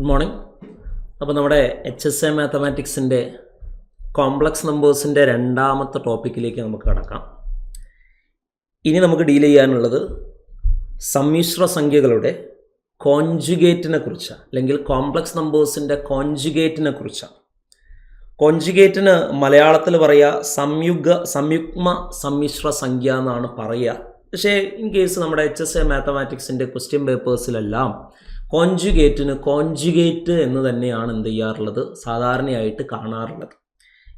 Good morning. അപ്പോൾ നമ്മുടെ HSA മാത്തമാറ്റിക്സിൻ്റെ complex നമ്പേഴ്സിൻ്റെ രണ്ടാമത്തെ ടോപ്പിക്കിലേക്ക് നമുക്ക് കടക്കാം. ഇനി നമുക്ക് ഡീൽ ചെയ്യാനുള്ളത് സമ്മിശ്ര സംഖ്യകളുടെ കോൺജുഗേറ്റിനെ കുറിച്ചാണ്, അല്ലെങ്കിൽ കോംപ്ലക്സ് നമ്പേഴ്സിൻ്റെ കോൺജുഗേറ്റിനെ കുറിച്ചാണ്. കോൺജുഗേറ്റിന് മലയാളത്തിൽ പറയുക സംയുഗ്മ സമ്മിശ്ര സംഖ്യ എന്നാണ് പറയുക. പക്ഷേ ഇൻ കേസ് നമ്മുടെ HSA മാത്തമാറ്റിക്സിൻ്റെ ക്വസ്റ്റ്യൻ പേപ്പേഴ്സിലെല്ലാം കോൺജുഗേറ്റ് എന്ന് തന്നെയാണ് എന്ത് ചെയ്യാറുള്ളത്, സാധാരണയായിട്ട് കാണാറുള്ളത്.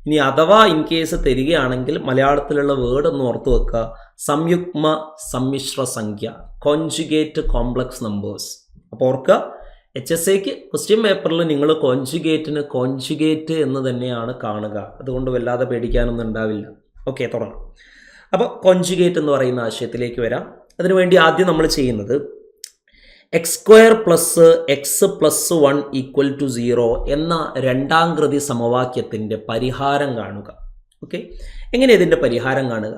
ഇനി അഥവാ ഇൻ കേസ് തരികയാണെങ്കിൽ മലയാളത്തിലുള്ള വേർഡ് ഒന്ന് ഓർത്ത് വെക്കുക, സംയുഗ്മ സമ്മിശ്ര സംഖ്യ, കോൺജുഗേറ്റ് കോംപ്ലക്സ് നമ്പേഴ്സ്. അപ്പോൾ ഓർക്കുക, HSAക്ക് ക്വസ്റ്റ്യൻ പേപ്പറിൽ നിങ്ങൾ കോൺജുഗേറ്റ് എന്ന് തന്നെയാണ് കാണുക. അതുകൊണ്ട് വല്ലാതെ പേടിക്കാനൊന്നും ഉണ്ടാവില്ല. ഓക്കെ, തുടങ്ങാം. അപ്പോൾ കോൺജുഗേറ്റ് എന്ന് പറയുന്ന ആശയത്തിലേക്ക് വരാം. അതിനുവേണ്ടി ആദ്യം നമ്മൾ ചെയ്യുന്നത് x² plus x plus 1 equal to 0 എന്ന രണ്ടാംകൃതി സമവാക്യത്തിൻ്റെ പരിഹാരം കാണുക. ഓക്കെ, എങ്ങനെ ഇതിൻ്റെ പരിഹാരം കാണുക?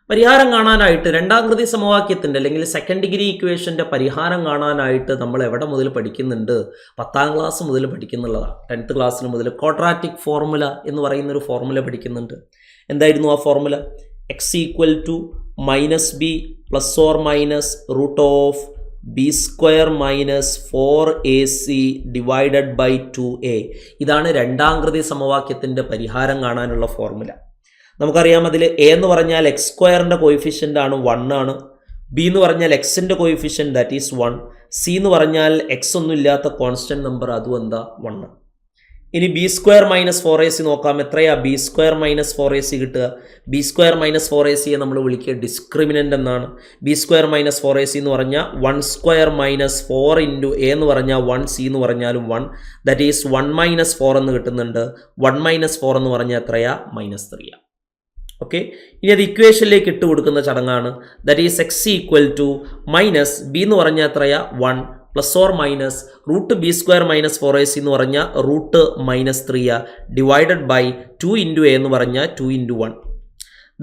പരിഹാരം കാണാനായിട്ട് രണ്ടാംകൃതി സമവാക്യത്തിൻ്റെ അല്ലെങ്കിൽ സെക്കൻഡ് ഡിഗ്രി ഇക്വേഷൻ്റെ പരിഹാരം കാണാനായിട്ട് നമ്മൾ എവിടെ മുതൽ പഠിക്കുന്നുണ്ട്? 10ാം ക്ലാസ് മുതൽ പഠിക്കുന്നുള്ളതാണ്. 10th ക്ലാസ്സിൽ മുതൽ ക്വാഡ്രാറ്റിക് ഫോർമുല എന്ന് പറയുന്നൊരു ഫോർമുല പഠിക്കുന്നുണ്ട്. എന്തായിരുന്നു ആ formula? x equal to -b plus or minus root of b² minus 4ac divided by 2a. ഇതാണ് രണ്ടാംകൃതി സമവാക്യത്തിൻ്റെ പരിഹാരം കാണാനുള്ള ഫോർമുല. നമുക്കറിയാം, അതിൽ a എന്ന് പറഞ്ഞാൽ x² കോയിഫിഷ്യൻ്റ് ആണ്, 1 ആണ്. b എന്ന് പറഞ്ഞാൽ x coefficient, that is 1. c എന്ന് പറഞ്ഞാൽ x ഒന്നും ഇല്ലാത്ത കോൺസ്റ്റൻറ്റ് നമ്പർ, അതും എന്താ, 1. ഇനി b² മൈനസ് 4ac നോക്കാം. എത്രയാ b² മൈനസ് 4ac കിട്ടുക? b² മൈനസ് 4ac നമ്മൾ വിളിക്കുക ഡിസ്ക്രിമിനൻ്റ് എന്നാണ്. b² മൈനസ് 4ac എന്ന് പറഞ്ഞാൽ 1² മൈനസ് 4 ഇൻറ്റു a എന്ന് പറഞ്ഞാൽ 1, c എന്ന് പറഞ്ഞാലും 1, ദാറ്റ് ഈസ് 1 മൈനസ് 4 എന്ന് കിട്ടുന്നുണ്ട്. 1 മൈനസ് 4 എന്ന് പറഞ്ഞാൽ എത്രയാ? -3. ഓക്കെ, ഇനി അത് ഇക്വേഷനിലേക്ക് ഇട്ട് കൊടുക്കുന്ന ചടങ്ങാണ്. That is x equal to minus b എന്ന് പറഞ്ഞാൽ എത്രയാ? 1 plus or minus root b² minus 4ac എന്ന് പറഞ്ഞാൽ root -3 divided by 2 into a എന്ന് പറഞ്ഞാൽ 2 into 1,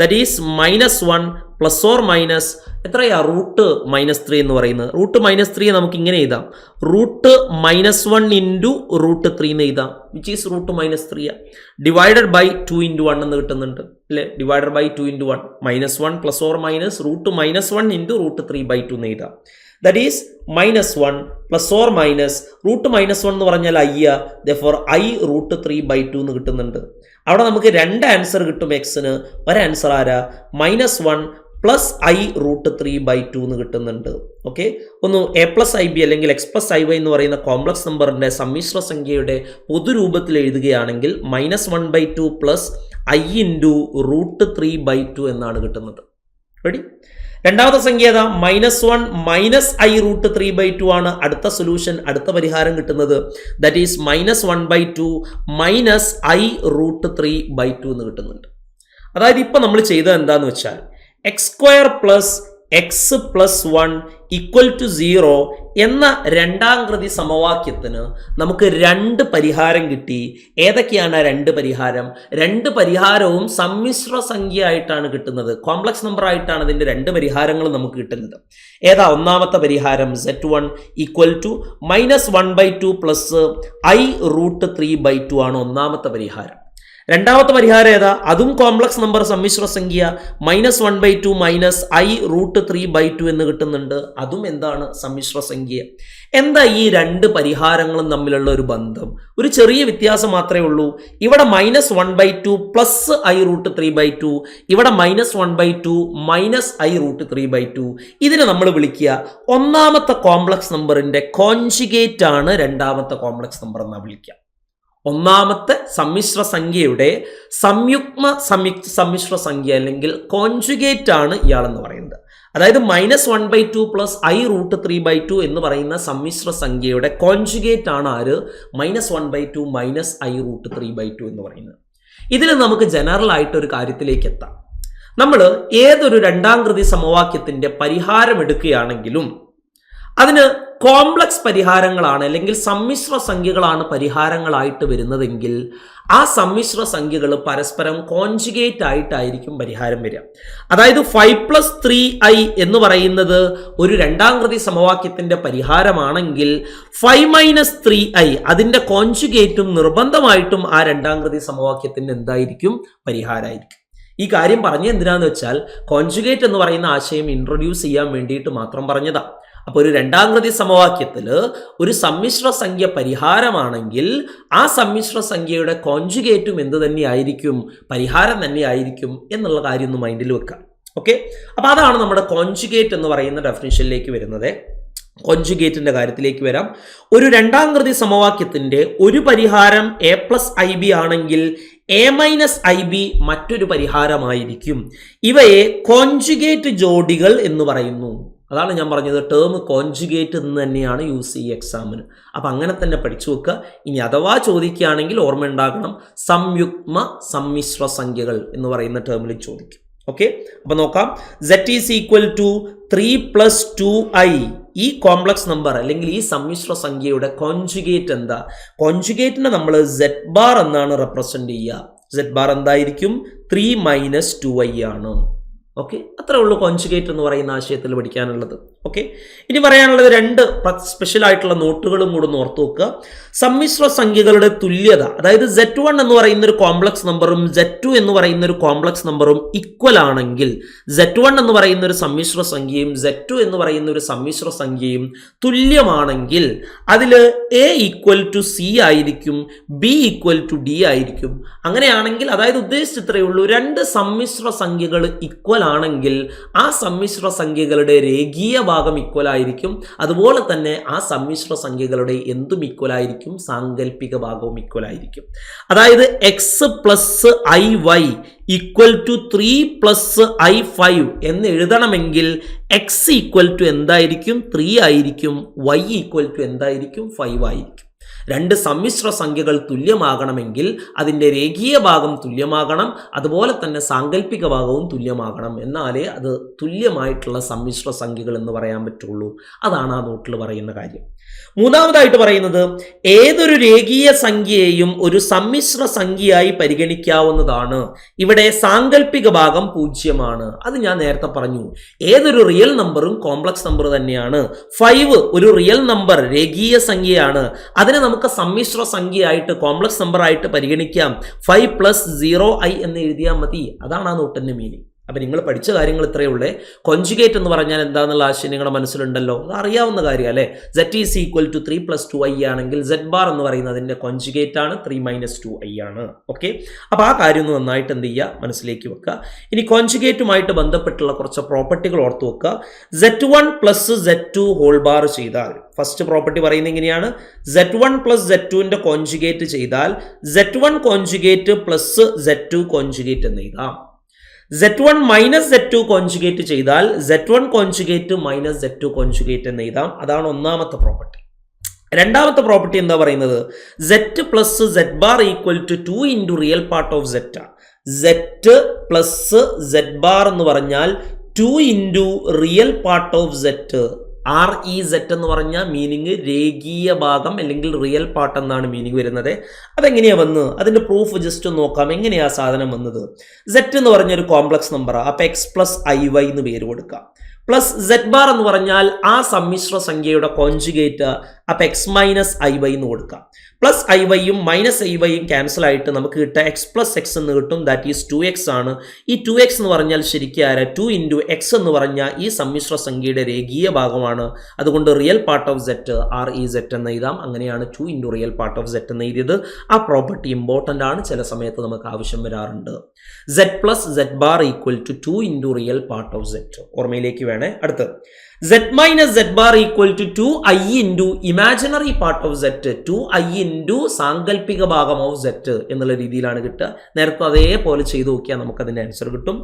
that is -1 plus or minus എത്രയാ? റൂട്ട് -3 എന്ന് പറയുന്നത്. റൂട്ട് -3 നമുക്ക് ഇങ്ങനെ എഴുതാം, റൂട്ട് -1 ഇൻറ്റു റൂട്ട് 3 എന്ന് എഴുതാം, which is root -3 divided by 2 into 1 എന്ന് കിട്ടുന്നുണ്ട് അല്ലേ? Divided by 2 into 1, -1 plus or minus root -1 into root 3/2 എന്ന് എഴുതാം. That is -1 plus or minus root -1 എന്ന് പറഞ്ഞാൽ i, therefore i റൂട്ട് 3/2 എന്ന് കിട്ടുന്നുണ്ട്. അവിടെ നമുക്ക് രണ്ട് ആൻസർ കിട്ടും എക്സിന്. ഒരു ആൻസർ ആരാ? -1 പ്ലസ് i റൂട്ട് 3/2 എന്ന് കിട്ടുന്നുണ്ട്. ഓക്കെ, ഒന്ന് a+ib അല്ലെങ്കിൽ x+iy എന്ന് പറയുന്ന കോംപ്ലക്സ് നമ്പറിൻ്റെ സമ്മിശ്ര സംഖ്യയുടെ പൊതുരൂപത്തിൽ എഴുതുകയാണെങ്കിൽ -1/2 പ്ലസ് i ഇൻറ്റു റൂട്ട് 3/2 എന്നാണ് കിട്ടുന്നത്. റെഡി? രണ്ടാമത്തെ സംഖ്യ ഏതാ? -1 മൈനസ് i റൂട്ട് 3/2 ആണ് അടുത്ത സൊല്യൂഷൻ, അടുത്ത പരിഹാരം കിട്ടുന്നത്. That is -1/2 minus i root 3/2 എന്ന് കിട്ടുന്നുണ്ട്. അതായത് ഇപ്പം നമ്മൾ ചെയ്തത് എന്താന്ന് വെച്ചാൽ x² plus x plus 1 equal to 0 എന്ന രണ്ടാംകൃതി സമവാക്യത്തിന് നമുക്ക് രണ്ട് പരിഹാരം കിട്ടി. ഏതൊക്കെയാണ് ആ രണ്ട് പരിഹാരം? രണ്ട് പരിഹാരവും സമ്മിശ്ര സംഖ്യ ആയിട്ടാണ് കിട്ടുന്നത്. കോംപ്ലക്സ് നമ്പർ ആയിട്ടാണ് ഇതിൻ്റെ രണ്ട് പരിഹാരങ്ങളും നമുക്ക് കിട്ടുന്നത്. ഏതാ ഒന്നാമത്തെ പരിഹാരം? z1 equal to -1/2 plus i root 3/2 ആണ് ഒന്നാമത്തെ പരിഹാരം. രണ്ടാമത്തെ പരിഹാരം ഏതാ? അതും കോംപ്ലക്സ് നമ്പർ സമ്മിശ്ര സംഖ്യ, -1/2 മൈനസ് i റൂട്ട് 3/2 എന്ന് കിട്ടുന്നുണ്ട്. അതും എന്താണ്? സമ്മിശ്ര സംഖ്യ. എന്താ ഈ രണ്ട് പരിഹാരങ്ങളും തമ്മിലുള്ള ഒരു ബന്ധം? ഒരു ചെറിയ വ്യത്യാസം മാത്രമേ ഉള്ളൂ. ഇവിടെ -1/2 പ്ലസ് i റൂട്ട് 3/2, ഇവിടെ -1/2 മൈനസ് i റൂട്ട് 3/2. ഇതിനെ നമ്മൾ വിളിക്കുക ഒന്നാമത്തെ കോംപ്ലക്സ് നമ്പറിൻ്റെ കോൺജുഗേറ്റ് ആണ് രണ്ടാമത്തെ കോംപ്ലക്സ് നമ്പർ എന്നാണ് വിളിക്കുക. ഒന്നാമത്തെ സമ്മിശ്ര സംഖ്യയുടെ സംയുഗ്മ സമ്മിശ്ര സംഖ്യ അല്ലെങ്കിൽ കോൺജുഗേറ്റ് ആണ് ഇയാളെന്ന് പറയുന്നത്. അതായത് -1/2 പ്ലസ് i റൂട്ട് 3/2 എന്ന് പറയുന്ന സമ്മിശ്ര സംഖ്യയുടെ കോൺജുഗേറ്റ് ആണ് ആര്? -1/2 മൈനസ് i റൂട്ട് 3/2 എന്ന് പറയുന്നത്. ഇതിൽ നമുക്ക് ജനറൽ ആയിട്ട് ഒരു കാര്യത്തിലേക്ക് എത്താം. നമ്മൾ ഏതൊരു രണ്ടാംകൃതി സമവാക്യത്തിൻ്റെ പരിഹാരം എടുക്കുകയാണെങ്കിലും അതിന് കോംപ്ലക്സ് പരിഹാരങ്ങളാണ് അല്ലെങ്കിൽ സമ്മിശ്ര സംഖ്യകളാണ് പരിഹാരങ്ങളായിട്ട് വരുന്നതെങ്കിൽ ആ സമ്മിശ്ര സംഖ്യകൾ പരസ്പരം കോൺജുഗേറ്റ് ആയിട്ടായിരിക്കും പരിഹാരം വരിക. അതായത് 5+3i എന്ന് പറയുന്നത് ഒരു രണ്ടാംകൃതി സമവാക്യത്തിന്റെ പരിഹാരമാണെങ്കിൽ 5-3i അതിന്റെ കോൺജുഗേറ്റും നിർബന്ധമായിട്ടും ആ രണ്ടാംകൃതി സമവാക്യത്തിന്റെ എന്തായിരിക്കും? പരിഹാരമായിരിക്കും. ഈ കാര്യം പറഞ്ഞ എന്തിനാന്ന് വെച്ചാൽ കോൺജുഗേറ്റ് എന്ന് പറയുന്ന ആശയം ഇൻട്രൊഡ്യൂസ് ചെയ്യാൻ വേണ്ടിയിട്ട് മാത്രം പറഞ്ഞതാ. അപ്പോൾ ഒരു രണ്ടാംകൃതി സമവാക്യത്തിൽ ഒരു സമ്മിശ്ര സംഖ്യ പരിഹാരമാണെങ്കിൽ ആ സമ്മിശ്ര സംഖ്യയുടെ കോൺജുഗേറ്റും എന്ത് തന്നെയായിരിക്കും? പരിഹാരം തന്നെയായിരിക്കും എന്നുള്ള കാര്യം ഒന്ന് മൈൻഡിൽ വെക്കാം. ഓക്കെ, അപ്പൊ അതാണ് നമ്മുടെ കോൺജുഗേറ്റ് എന്ന് പറയുന്ന ഡെഫിനിഷനിലേക്ക് വരുന്നത്. കോൺജുഗേറ്റിന്റെ കാര്യത്തിലേക്ക് വരാം. ഒരു രണ്ടാംകൃതി സമവാക്യത്തിന്റെ ഒരു പരിഹാരം a+ib ആണെങ്കിൽ a-ib മറ്റൊരു പരിഹാരമായിരിക്കും. ഇവയെ കോൺജുഗേറ്റ് ജോഡികൾ എന്ന് പറയുന്നു. അതാണ് ഞാൻ പറഞ്ഞത്, ടേം കോൺജുഗേറ്റ് എന്ന് തന്നെയാണ് യൂസ് ചെയ്യുക എക്സാമിന്. അപ്പം അങ്ങനെ തന്നെ പഠിച്ചു വെക്കുക. ഇനി അഥവാ ചോദിക്കുകയാണെങ്കിൽ ഓർമ്മ ഉണ്ടാകണം, സംയുഗ്മ സമ്മിശ്ര സംഖ്യകൾ എന്ന് പറയുന്ന ടേമിൽ ചോദിക്കും. ഓക്കെ, അപ്പൊ നോക്കാം. z is equal to 3+2i ഈ കോംപ്ലക്സ് നമ്പർ അല്ലെങ്കിൽ ഈ സമ്മിശ്ര സംഖ്യയുടെ കോൺജുഗേറ്റ് എന്താ? കോൺജുഗേറ്റിനെ നമ്മൾ z ബാർ എന്നാണ് റെപ്രസെന്റ് ചെയ്യുക. z ബാർ എന്തായിരിക്കും? 3 - 2i ആണ്. ഓക്കെ, അത്രേ ഉള്ളൂ കോൺജുഗേറ്റ് എന്ന് പറയുന്ന ആശയത്തിൽ പഠിക്കാനുള്ളത്. ഓക്കെ, ഇനി പറയാനുള്ളത് രണ്ട് സ്പെഷ്യൽ ആയിട്ടുള്ള നോട്ടുകളും കൂടെ ഒന്ന് ഓർത്തു വെക്കുക. സമ്മിശ്ര സംഖ്യകളുടെ തുല്യത, അതായത് z1 എന്ന് പറയുന്ന ഒരു കോംപ്ലക്സ് നമ്പറും z2 എന്ന് പറയുന്ന ഒരു കോംപ്ലക്സ് നമ്പറും ഈക്വൽ ആണെങ്കിൽ, z1 എന്ന് പറയുന്ന ഒരു സമ്മിശ്ര സംഖ്യയും z2 എന്ന് പറയുന്ന ഒരു സമ്മിശ്ര സംഖ്യയും തുല്യമാണെങ്കിൽ അതിൽ a = c ആയിരിക്കും, b = d ആയിരിക്കും. അങ്ങനെയാണെങ്കിൽ അതായത് ഉദ്ദേശിച്ച് ഇത്രയേ ഉള്ളൂ, രണ്ട് സമ്മിശ്ര സംഖ്യകൾ ഈക്വൽ ആണെങ്കിൽ ആ സമ്മിശ്ര സംഖ്യകളുടെ രേഖീയ ഭാഗം ഈക്വൽ ആയിരിക്കും. അതുപോലെ തന്നെ ആ സമ്മിശ്ര സംഖ്യകളുടെ എന്തും ഈക്വൽ ആയിരിക്കും, സാങ്കല്പിക ഭാഗവും ഈക്വൽ ആയിരിക്കും. അതായത് x + iy = 3 + i5 എന്ന് എഴുതണമെങ്കിൽ x = എന്തായിരിക്കും? 3 ആയിരിക്കും, y = എന്തായിരിക്കും? 5 ആയിരിക്കും. രണ്ട് സമ്മിശ്ര സംഖ്യകൾ തുല്യമാകണമെങ്കിൽ അതിൻ്റെ രേഖീയ ഭാഗം തുല്യമാകണം, അതുപോലെ തന്നെ സാങ്കല്പിക ഭാഗവും തുല്യമാകണം. എന്നാലേ അത് തുല്യമായിട്ടുള്ള സമ്മിശ്ര സംഖ്യകൾ എന്ന് പറയാൻ പറ്റുള്ളൂ. അതാണ് ആ നോട്ടിൽ പറയുന്ന കാര്യം. മൂന്നാമതായിട്ട് പറയുന്നത്, ഏതൊരു രേഖീയ സംഖ്യയെയും ഒരു സമ്മിശ്ര സംഖ്യയായി പരിഗണിക്കാവുന്നതാണ്. ഇവിടെ സാങ്കല്പിക ഭാഗം 0 അത് ഞാൻ നേരത്തെ പറഞ്ഞു. ഏതൊരു റിയൽ നമ്പറും കോംപ്ലക്സ് നമ്പർ തന്നെയാണ്. 5 ഒരു റിയൽ നമ്പർ, രേഖീയ സംഖ്യയാണ്. അതിനെ നമുക്ക് സമ്മിശ്ര സംഖ്യയായിട്ട് കോംപ്ലക്സ് നമ്പർ ആയിട്ട് പരിഗണിക്കാം. 5 + 0i എന്ന് എഴുതിയാൽ മതി. അതാണ് ആ നോട്ടിന്റെ മീനിങ്. അപ്പം നിങ്ങൾ പഠിച്ച കാര്യങ്ങൾ ഇത്രയേ ഉള്ളേ. കോൺജുഗേറ്റ് എന്ന് പറഞ്ഞാൽ എന്താണെന്നുള്ള ആശയം നിങ്ങളുടെ മനസ്സിലുണ്ടല്ലോ, അത് അറിയാവുന്ന കാര്യം അല്ലേ. z is equal to 3+2i ആണെങ്കിൽ z ബാർ എന്ന് പറയുന്നത് അതിൻ്റെ കോൺജുഗേറ്റ് ആണ്, 3 - 2i ആണ്. ഓക്കെ, അപ്പോൾ ആ കാര്യം ഒന്ന് നന്നായിട്ട് എന്ത് ചെയ്യുക, മനസ്സിലേക്ക് വെക്കുക. ഇനി കോൺജുഗേറ്റുമായിട്ട് ബന്ധപ്പെട്ടുള്ള കുറച്ച് പ്രോപ്പർട്ടികൾ ഓർത്ത് വെക്കുക. z1 + z2 ഹോൾ ബാർ ചെയ്താൽ, ഫസ്റ്റ് പ്രോപ്പർട്ടി പറയുന്നത് എങ്ങനെയാണ്? z1 + z2ന്റെ കോൺജുഗേറ്റ് ചെയ്താൽ z1 കോൺജുഗേറ്റ് + z2 കോൺജുഗേറ്റ് എന്ന് എഴുതാം. z1 - z2 കോൺജുഗേറ്റ് ചെയ്താൽ z1 കോൺജുഗേറ്റ് - z2 കോൺജുഗേറ്റ് എന്ന് എഴുതാം. അതാണ് ഒന്നാമത്തെ പ്രോപ്പർട്ടി. രണ്ടാമത്തെ പ്രോപ്പർട്ടി എന്താ പറയുന്നത്? z + z bar = 2 × real part of z. z + z bar എന്ന് പറഞ്ഞാൽ 2 × real part of z. REZ എന്ന് പറഞ്ഞ മീനിങ് രേഖീയ ഭാഗം അല്ലെങ്കിൽ റിയൽ പാർട്ട് എന്നാണ് മീനിങ് വരുന്നത്. അതെങ്ങനെയാ വന്ന് അതിന്റെ പ്രൂഫ് ജസ്റ്റ് നോക്കാം. എങ്ങനെയാ സാധനം വന്നത്? z എന്ന് പറഞ്ഞൊരു കോംപ്ലക്സ് നമ്പറാണ്. അപ്പൊ x + iy എന്ന് പേര് കൊടുക്കാം. പ്ലസ് z ബാർ എന്ന് പറഞ്ഞാൽ ആ സമ്മിശ്ര സംഖ്യയുടെ കോൺജുഗേറ്റ്. അപ്പൊ x - iy എന്ന് കൊടുക്കാം. പ്ലസ് iyയും -iyയും ക്യാൻസൽ ആയിട്ട് നമുക്ക് കിട്ടുക x + x എന്ന് കിട്ടും. ദാറ്റ് ഈസ് 2x ആണ്. ഈ 2x എന്ന് പറഞ്ഞാൽ ശരിക്കും ആരാ? 2 × x എന്ന് പറഞ്ഞാൽ ഈ സമ്മിശ്ര സംഖ്യയുടെ രേഖീയ ഭാഗമാണ്. അതുകൊണ്ട് real part of z REZ എന്ന് എഴുതാം. അങ്ങനെയാണ് 2 × റിയൽ പാർട്ട് ഓഫ് z എന്ന് എഴുതിയത്. ആ പ്രോപ്പർട്ടി ഇമ്പോർട്ടൻ്റ് ആണ്, ചില സമയത്ത് നമുക്ക് ആവശ്യം വരാറുണ്ട്. z + z bar = 2 × real part of z. ഓർമ്മയിലേക്ക് വേണേ. അടുത്ത് z - z bar = 2i × imaginary part of z. 2i × സാങ്കല്പിക ഭാഗം ഓഫ് z എന്നുള്ള രീതിയിലാണ് കിട്ടുക. നേരത്തെ അതേപോലെ ചെയ്ത് നോക്കിയാൽ നമുക്ക് അതിന്റെ ആൻസർ കിട്ടും.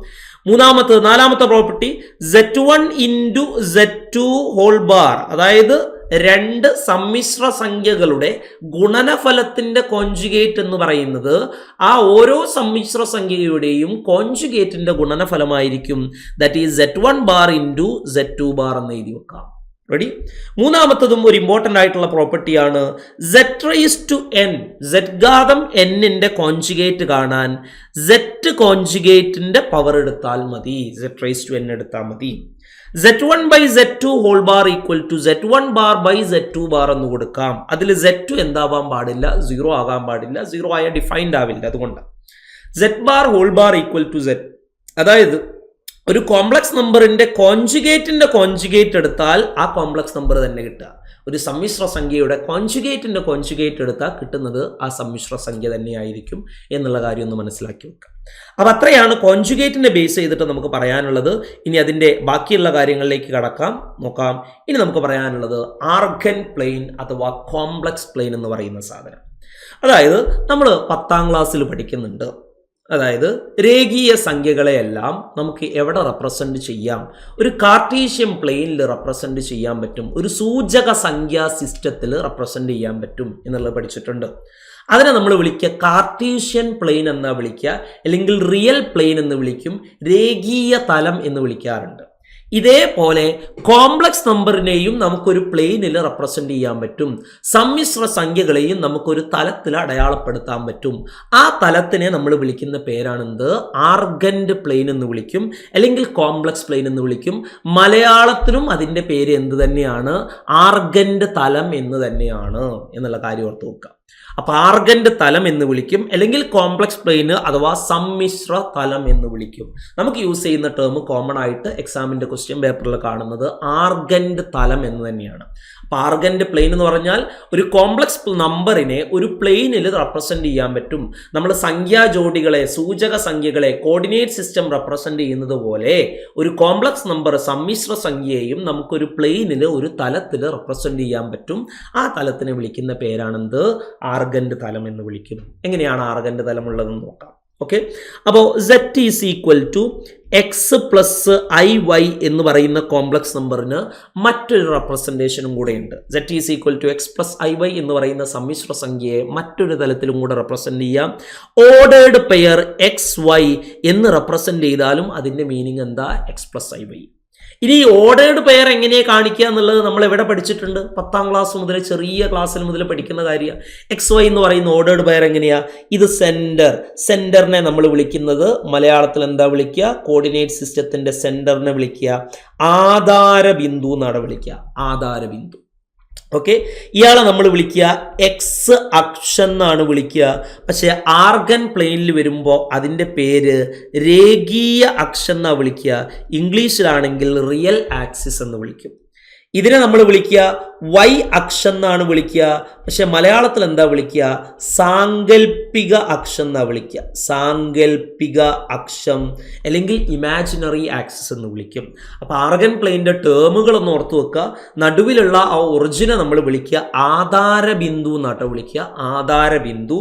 നാലാമത്തെ property z1 × z2 whole bar, അതായത് രണ്ട് സമ്മിശ്ര സംഖ്യകളുടെ ഗുണനഫലത്തിന്റെ കോൺജുഗേറ്റ് എന്ന് പറയുന്നത് ആ ഓരോ സമ്മിശ്ര സംഖ്യയുടെയും കോൺജുഗേറ്റിന്റെ ഗുണനഫലമായിരിക്കും. That is z1 bar × z2 bar എന്ന് എഴുതി വെക്കാം. റെഡി? മൂന്നാമത്തതും ഒരു ഇമ്പോർട്ടൻ്റ് ആയിട്ടുള്ള പ്രോപ്പർട്ടിയാണ് z raise to n. Z ഘാതം എന്നിൻ്റെ കോൺജുഗേറ്റ് കാണാൻ സെറ്റ് കോൺജുഗേറ്റിൻ്റെ പവർ എടുത്താൽ മതി. സെറ്റ് റൈസ് ടു എൻ എടുത്താൽ മതി. z1 by z2 whole bar equal to z1 bar by z2 bar എന്ന് കൊടുക്കാം. അതിൽ z2 എന്താവാൻ പാടില്ല? 0 ആകാൻ പാടില്ല. 0 ആയ ഡിഫൈൻഡ് ആവില്ല. അതുകൊണ്ടാണ് z bar whole bar equal to z. അതായത് ഒരു കോംപ്ലക്സ് നമ്പറിന്റെ കോൺജുഗേറ്റിന്റെ കോൺജുഗേറ്റ് എടുത്താൽ ആ കോംപ്ലക്സ് നമ്പർ തന്നെ കിട്ടുക. ഒരു സമ്മിശ്ര സംഖ്യയുടെ കോൺജുഗേറ്റിന്റെ കോൺജുഗേറ്റ് എടുത്താൽ കിട്ടുന്നത് ആ സമ്മിശ്ര സംഖ്യ തന്നെയായിരിക്കും എന്നുള്ള കാര്യം ഒന്ന് മനസ്സിലാക്കി വെക്കുക. അപ്പം അത്രയാണ് കോൺജുഗേറ്റിനെ ബേസ് ചെയ്തിട്ട് നമുക്ക് പറയാനുള്ളത്. ഇനി അതിൻ്റെ ബാക്കിയുള്ള കാര്യങ്ങളിലേക്ക് കടക്കാം, നോക്കാം. ഇനി നമുക്ക് പറയാനുള്ളത് ആർഗൻ പ്ലെയിൻ അഥവാ കോംപ്ലക്സ് പ്ലെയിൻ എന്ന് പറയുന്ന സാധനം. അതായത് നമ്മൾ 10ാം ക്ലാസ്സിൽ പഠിക്കുന്നുണ്ട്. അതായത് രേഖീയ സംഖ്യകളെയെല്ലാം നമുക്ക് എവിടെ റെപ്രസെൻറ്റ് ചെയ്യാം? ഒരു കാർട്ടീഷ്യൻ പ്ലെയിനിൽ റെപ്രസെൻറ്റ് ചെയ്യാൻ പറ്റും, ഒരു സൂചക സംഖ്യാ സിസ്റ്റത്തിൽ റെപ്രസെൻറ്റ് ചെയ്യാൻ പറ്റും എന്നുള്ളത് പഠിച്ചിട്ടുണ്ട്. അതിനെ നമ്മൾ വിളിക്കുക കാർട്ടീഷ്യൻ പ്ലെയിൻ എന്നാ വിളിക്കുക, അല്ലെങ്കിൽ റിയൽ പ്ലെയിൻ എന്ന് വിളിക്കും, രേഖീയ തലം എന്ന് വിളിക്കാറുണ്ട്. ഇതേപോലെ കോംപ്ലക്സ് നമ്പറിനെയും നമുക്കൊരു പ്ലെയിനിൽ റെപ്രസെന്റ് ചെയ്യാൻ പറ്റും. സമ്മിശ്ര സംഖ്യകളെയും നമുക്കൊരു തലത്തിൽ അടയാളപ്പെടുത്താൻ പറ്റും. ആ തലത്തിനെ നമ്മൾ വിളിക്കുന്ന പേരാണെന്ത്? ആർഗൻഡ് പ്ലെയിൻ എന്ന് വിളിക്കും, അല്ലെങ്കിൽ കോംപ്ലക്സ് പ്ലെയിൻ എന്ന് വിളിക്കും. മലയാളത്തിലും അതിൻ്റെ പേര് എന്ത് തന്നെയാണ്? ആർഗൻഡ് തലം എന്ന് തന്നെയാണ് എന്നുള്ള കാര്യം ഓർത്ത് വെക്കുക. അപ്പോൾ ആർഗൻഡ് തലം എന്ന് വിളിക്കും, അല്ലെങ്കിൽ കോംപ്ലക്സ് പ്ലെയിൻ അഥവാ സമ്മിശ്ര തലം എന്ന് വിളിക്കും. നമുക്ക് യൂസ് ചെയ്യുന്ന ടേം കോമൺ ആയിട്ട് എക്സാമിൻ്റെ ക്വസ്റ്റ്യൻ പേപ്പറിൽ കാണുന്നത് ആർഗൻഡ് തലം എന്ന് തന്നെയാണ്. അപ്പോൾ ആർഗൻഡ് പ്ലെയിൻ എന്ന് പറഞ്ഞാൽ ഒരു കോംപ്ലക്സ് നമ്പറിനെ ഒരു പ്ലെയിനിൽ റെപ്രസെൻറ്റ് ചെയ്യാൻ പറ്റും. നമ്മൾ സംഖ്യാ ജോഡികളെ, സൂചക സംഖ്യകളെ കോർഡിനേറ്റ് സിസ്റ്റം റെപ്രസെൻറ്റ് ചെയ്യുന്നത് പോലെ ഒരു കോംപ്ലക്സ് നമ്പർ സമ്മിശ്ര സംഖ്യയെയും നമുക്കൊരു പ്ലെയിനിൽ, ഒരു തലത്തിൽ റെപ്രസെൻറ്റ് ചെയ്യാൻ പറ്റും. ആ തലത്തിനെ വിളിക്കുന്ന പേരാണെന്ത്? ആർഗൻഡ് തലം എന്ന് വിളിക്കും. എങ്ങനെയാണ് ആർഗൻഡ് തലം ഉള്ളതെന്ന് നോക്കാം. ഓക്കെ, അപ്പോൾ z is equal to x plus i y എന്ന് പറയുന്ന കോംപ്ലക്സ് നമ്പറിന് മറ്റൊരു റെപ്രസെൻറ്റേഷനും കൂടെ ഉണ്ട്. z is equal to x plus i y എന്ന് പറയുന്ന സമ്മിശ്ര സംഖ്യയെ മറ്റൊരു തലത്തിലും കൂടെ റെപ്രസെൻറ്റ് ചെയ്യാം. ഓർഡേർഡ് പെയർ എക്സ് വൈ എന്ന് റെപ്രസെൻറ്റ് ചെയ്താലും അതിൻ്റെ മീനിങ് എന്താ? X plus i y. ഇനി ഓർഡേർഡ് പെയർ എങ്ങനെയാണ് കാണിക്കുക എന്നുള്ളത് നമ്മൾ എവിടെ പഠിച്ചിട്ടുണ്ട്? 10ാം ക്ലാസ് മുതൽ, ചെറിയ ക്ലാസ്സിൽ മുതൽ പഠിക്കുന്ന കാര്യമാണ്. എക്സ് വൈ എന്ന് പറയുന്ന ഓർഡേർഡ് പെയർ എങ്ങനെയാ? ഇത് സെന്ററിനെ നമ്മൾ വിളിക്കുന്നത് മലയാളത്തിൽ എന്താ വിളിക്കുക? കോർഡിനേറ്റ് സിസ്റ്റത്തിന്റെ സെന്ററിനെ വിളിക്കുക ആധാര ബിന്ദു എന്നാണ് വിളിക്കുക. ആധാര ബിന്ദു. ഓക്കെ, ഇയാളെ നമ്മൾ വിളിക്കുക എക്സ് അക്ഷം എന്നാണ് വിളിക്കുക. പക്ഷേ ആർഗൻ പ്ലെയിനിൽ വരുമ്പോൾ അതിൻ്റെ പേര് രേഖീയ അക്ഷം എന്നാണ് വിളിക്കുക. ഇംഗ്ലീഷിലാണെങ്കിൽ റിയൽ ആക്സിസ് എന്ന് വിളിക്കും. ഇതിനെ നമ്മൾ വിളിക്കുക വൈ അക്ഷം എന്നാണ് വിളിക്കുക. പക്ഷെ മലയാളത്തിൽ എന്താ വിളിക്കുക? സാങ്കല്പിക അക്ഷം എന്നാ വിളിക്കുക. സാങ്കല്പിക അക്ഷം അല്ലെങ്കിൽ ഇമാജിനറി ആക്സിസ് എന്ന് വിളിക്കും. അപ്പോൾ ആർഗൻ പ്ലെയിൻ്റെ ടേമുകളൊന്ന് ഓർത്തു വെക്കുക. നടുവിലുള്ള ആ ഒറിജിനെ നമ്മൾ വിളിക്കുക ആധാര ബിന്ദു എന്നാട്ടോ വിളിക്കുക. ആധാര ബിന്ദു.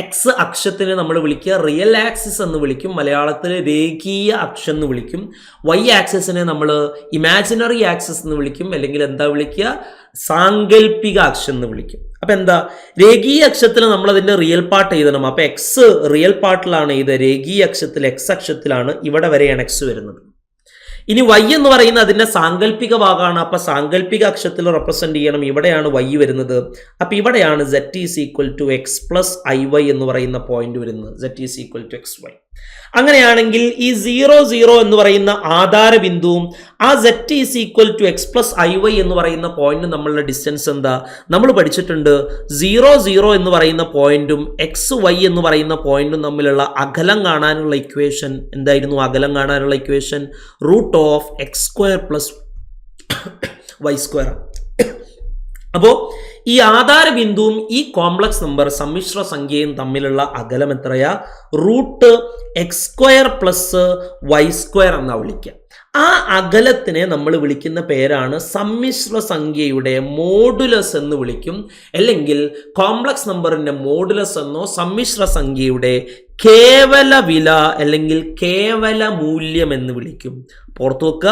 എക്സ് അക്ഷത്തിനെ നമ്മൾ വിളിക്കുക റിയൽ ആക്സിസ് എന്ന് വിളിക്കും. മലയാളത്തിൽ രേഖീയ അക്ഷം എന്ന് വിളിക്കും. വൈ ആക്സിസിനെ നമ്മൾ ഇമാജിനറി ആക്സിസ് എന്ന് വിളിക്കും, അല്ലെങ്കിൽ എന്താ വിളിക്കുക? സാങ്കല്പിക അക്ഷം എന്ന് വിളിക്കും. അപ്പൊ എന്താ? രേഖീയ അക്ഷത്തിൽ നമ്മൾ അതിന്റെ റിയൽ പാർട്ട് എഴുതണം. അപ്പൊ എക്സ് റിയൽ പാർട്ടിലാണ് ഇത്, രേഖീയ അക്ഷത്തിൽ എക്സ് അക്ഷത്തിലാണ്, ഇവിടെ വരെയാണ് എക്സ് വരുന്നത്. ഇനി വൈ എന്ന് പറയുന്നത് അതിന്റെ സാങ്കല്പിക ഭാഗമാണ്. അപ്പൊ സാങ്കല്പിക അക്ഷത്തിൽ റെപ്രസെന്റ് ചെയ്യണം. ഇവിടെയാണ് വൈ വരുന്നത്. അപ്പൊ ഇവിടെയാണ് z is equal to x plus i y എന്ന് പറയുന്ന പോയിന്റ് വരുന്നത്. z is equal to x y. അങ്ങനെയാണെങ്കിൽ ഈ 0 എന്ന് പറയുന്ന ആധാര ബിന്ദുവും ആ z is equal to x plus i y എന്ന് പറയുന്ന പോയിന്റ് നമ്മളുടെ ഡിസ്റ്റൻസ് എന്താ? നമ്മൾ പഠിച്ചിട്ടുണ്ട് 0 എന്ന് പറയുന്ന പോയിന്റും എക്സ് വൈ എന്ന് പറയുന്ന പോയിന്റും തമ്മിലുള്ള അകലം കാണാനുള്ള ഇക്വേഷൻ എന്തായിരുന്നു? അകലം കാണാനുള്ള equation root of x square plus y square. അപ്പോൾ ഈ ആധാര ബിന്ദുവും ഈ കോംപ്ലക്സ് നമ്പർ സമ്മിശ്ര സംഖ്യയും തമ്മിലുള്ള അകലം എത്രയാ? Root x square plus y square എന്നാ വിളിക്കുക. ആ അകലത്തിനെ നമ്മൾ വിളിക്കുന്ന പേരാണ് സമ്മിശ്ര സംഖ്യയുടെ മോഡുലസ് എന്ന് വിളിക്കും, അല്ലെങ്കിൽ കോംപ്ലക്സ് നമ്പറിന്റെ മോഡുലസ് എന്നോ സമ്മിശ്ര സംഖ്യയുടെ കേവല വില അല്ലെങ്കിൽ കേവല മൂല്യം എന്ന് വിളിക്കും. ഓർത്തു വെക്കുക,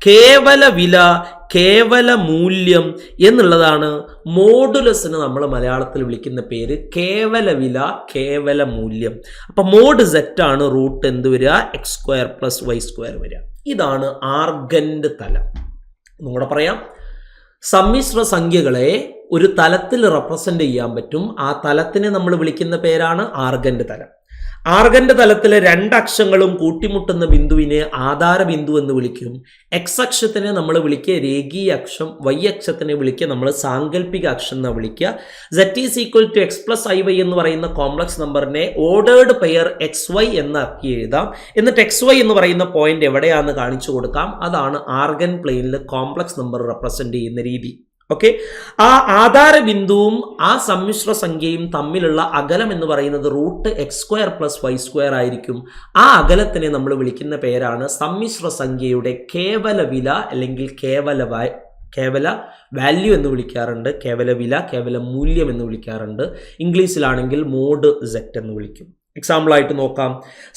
കേവല വില, കേവല മൂല്യം എന്നുള്ളതാണ് മോഡുലസിന് നമ്മൾ മലയാളത്തിൽ വിളിക്കുന്ന പേര്. കേവല വില, കേവല മൂല്യം. അപ്പൊ മോഡ് സെറ്റ് ആണ് റൂട്ട് എന്ത് വരിക? X square plus y square വരിക. ഇതാണ് ആർഗൻഡ് തലം. ഒന്നുകൂടെ പറയാം. സമ്മിശ്ര സംഖ്യകളെ ഒരു തലത്തിൽ റെപ്രസെന്റ് ചെയ്യാൻ പറ്റും. ആ തലത്തിനെ നമ്മൾ വിളിക്കുന്ന പേരാണ് ആർഗന്റ് തലം. ആർഗന്റ് തലത്തിലെ രണ്ടക്ഷങ്ങളും കൂട്ടിമുട്ടുന്ന ബിന്ദുവിനെ ആധാര ബിന്ദു എന്ന് വിളിക്കും. എക്സ് അക്ഷത്തിനെ നമ്മൾ വിളിക്കുക രേഖീയ അക്ഷം, വൈ അക്ഷത്തിനെ വിളിക്കുക നമ്മൾ സാങ്കല്പിക അക്ഷം എന്ന് വിളിക്കുക. z is equal to x plus i y എന്ന് പറയുന്ന കോംപ്ലക്സ് നമ്പറിനെ ഓർഡേർഡ് പെയർ എക്സ് വൈ എന്നാക്കി എഴുതാം. എന്നിട്ട് എക്സ് വൈ എന്ന് പറയുന്ന പോയിന്റ് എവിടെയാണെന്ന് കാണിച്ചു കൊടുക്കാം. അതാണ് ആർഗൻ പ്ലെയിനിൽ കോംപ്ലക്സ് നമ്പർ റെപ്രസെന്റ് ചെയ്യുന്ന രീതി. ഓക്കെ, ആ ആധാര ബിന്ദുവും ആ സമ്മിശ്ര സംഖ്യയും തമ്മിലുള്ള അകലം എന്ന് പറയുന്നത് root x square plus y square ആയിരിക്കും. ആ അകലത്തിനെ നമ്മൾ വിളിക്കുന്ന പേരാണ് സമ്മിശ്ര സംഖ്യയുടെ കേവല വില അല്ലെങ്കിൽ കേവല വാല്യൂ എന്ന് വിളിക്കാറുണ്ട്. കേവല വില, കേവല മൂല്യം എന്ന് വിളിക്കാറുണ്ട്. ഇംഗ്ലീഷിലാണെങ്കിൽ മോഡ് സെറ്റ് എന്ന് വിളിക്കും. എക്സാമ്പിൾ ആയിട്ട് നോക്കാം.